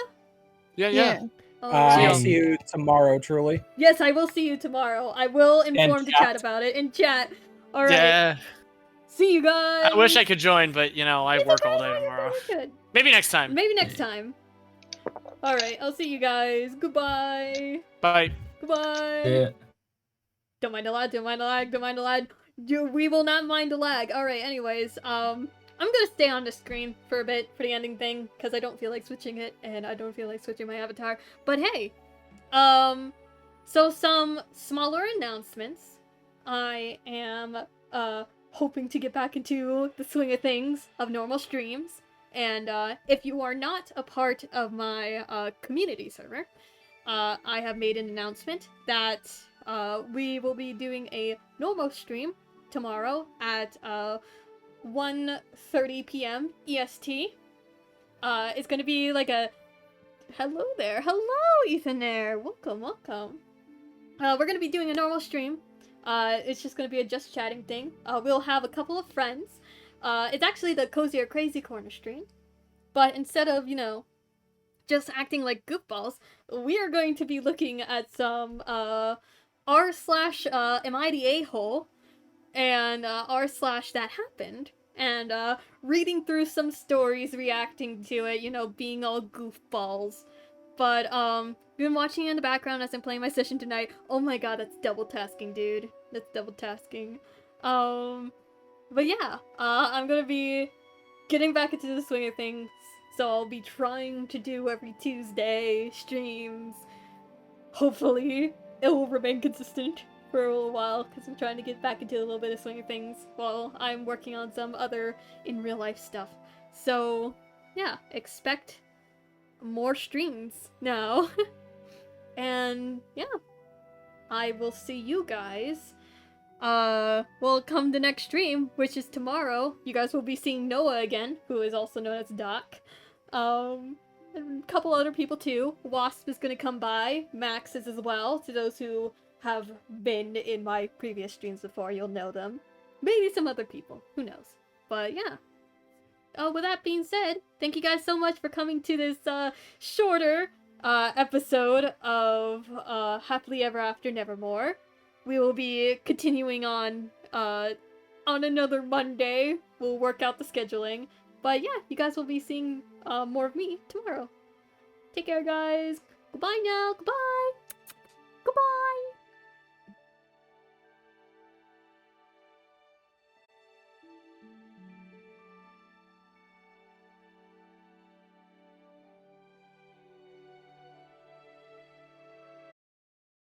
Yeah. I'll see you tomorrow, Truly. Yes, I will see you tomorrow. I will inform the chat about it in chat. All right. Yeah. See you guys. I wish I could join, but I work all day tomorrow. Good. Maybe next time. Maybe next time. All right. I'll see you guys. Goodbye. Bye. Goodbye. Yeah. Don't mind the lag. Don't mind the lag. Don't mind the lag. We will not mind the lag. All right. Anyways, I'm gonna stay on the screen for a bit for the ending thing because I don't feel like switching it and I don't feel like switching my avatar. But hey, so some smaller announcements. I am hoping to get back into the swing of things of normal streams. And if you are not a part of my community server, I have made an announcement that we will be doing a normal stream tomorrow at 1:30 p.m. EST. It's gonna be like a hello there, hello Ethan there, welcome, welcome. We're gonna be doing a normal stream. It's just gonna be a just chatting thing. We'll have a couple of friends. It's actually the Cozy or Crazy Corner stream, but instead of, you know, just acting like goofballs, we are going to be looking at some r slash am I the a-hole and r slash that happened, and reading through some stories, reacting to it, you know, being all goofballs. But we've been watching it in the background as I'm playing my session tonight. Oh my god, that's double tasking, dude. That's double tasking. But yeah, I'm gonna be getting back into the swing of things, so I'll be trying to do every Tuesday streams. Hopefully, it will remain consistent for a little while, because I'm trying to get back into a little bit of swing of things while I'm working on some other in real life stuff. So, yeah, expect more streams now. And, yeah, I will see you guys. Well, come the next stream, which is tomorrow. You guys will be seeing Noah again, who is also known as Doc. And a couple other people too. Wasp is gonna come by. Max is as well. To those who have been in my previous streams before, you'll know them. Maybe some other people. Who knows? But yeah. With that being said, thank you guys so much for coming to this shorter episode of Happily Ever After Nevermore. We will be continuing on another Monday. We'll work out the scheduling. But yeah, you guys will be seeing more of me tomorrow. Take care, guys. Goodbye now. Goodbye.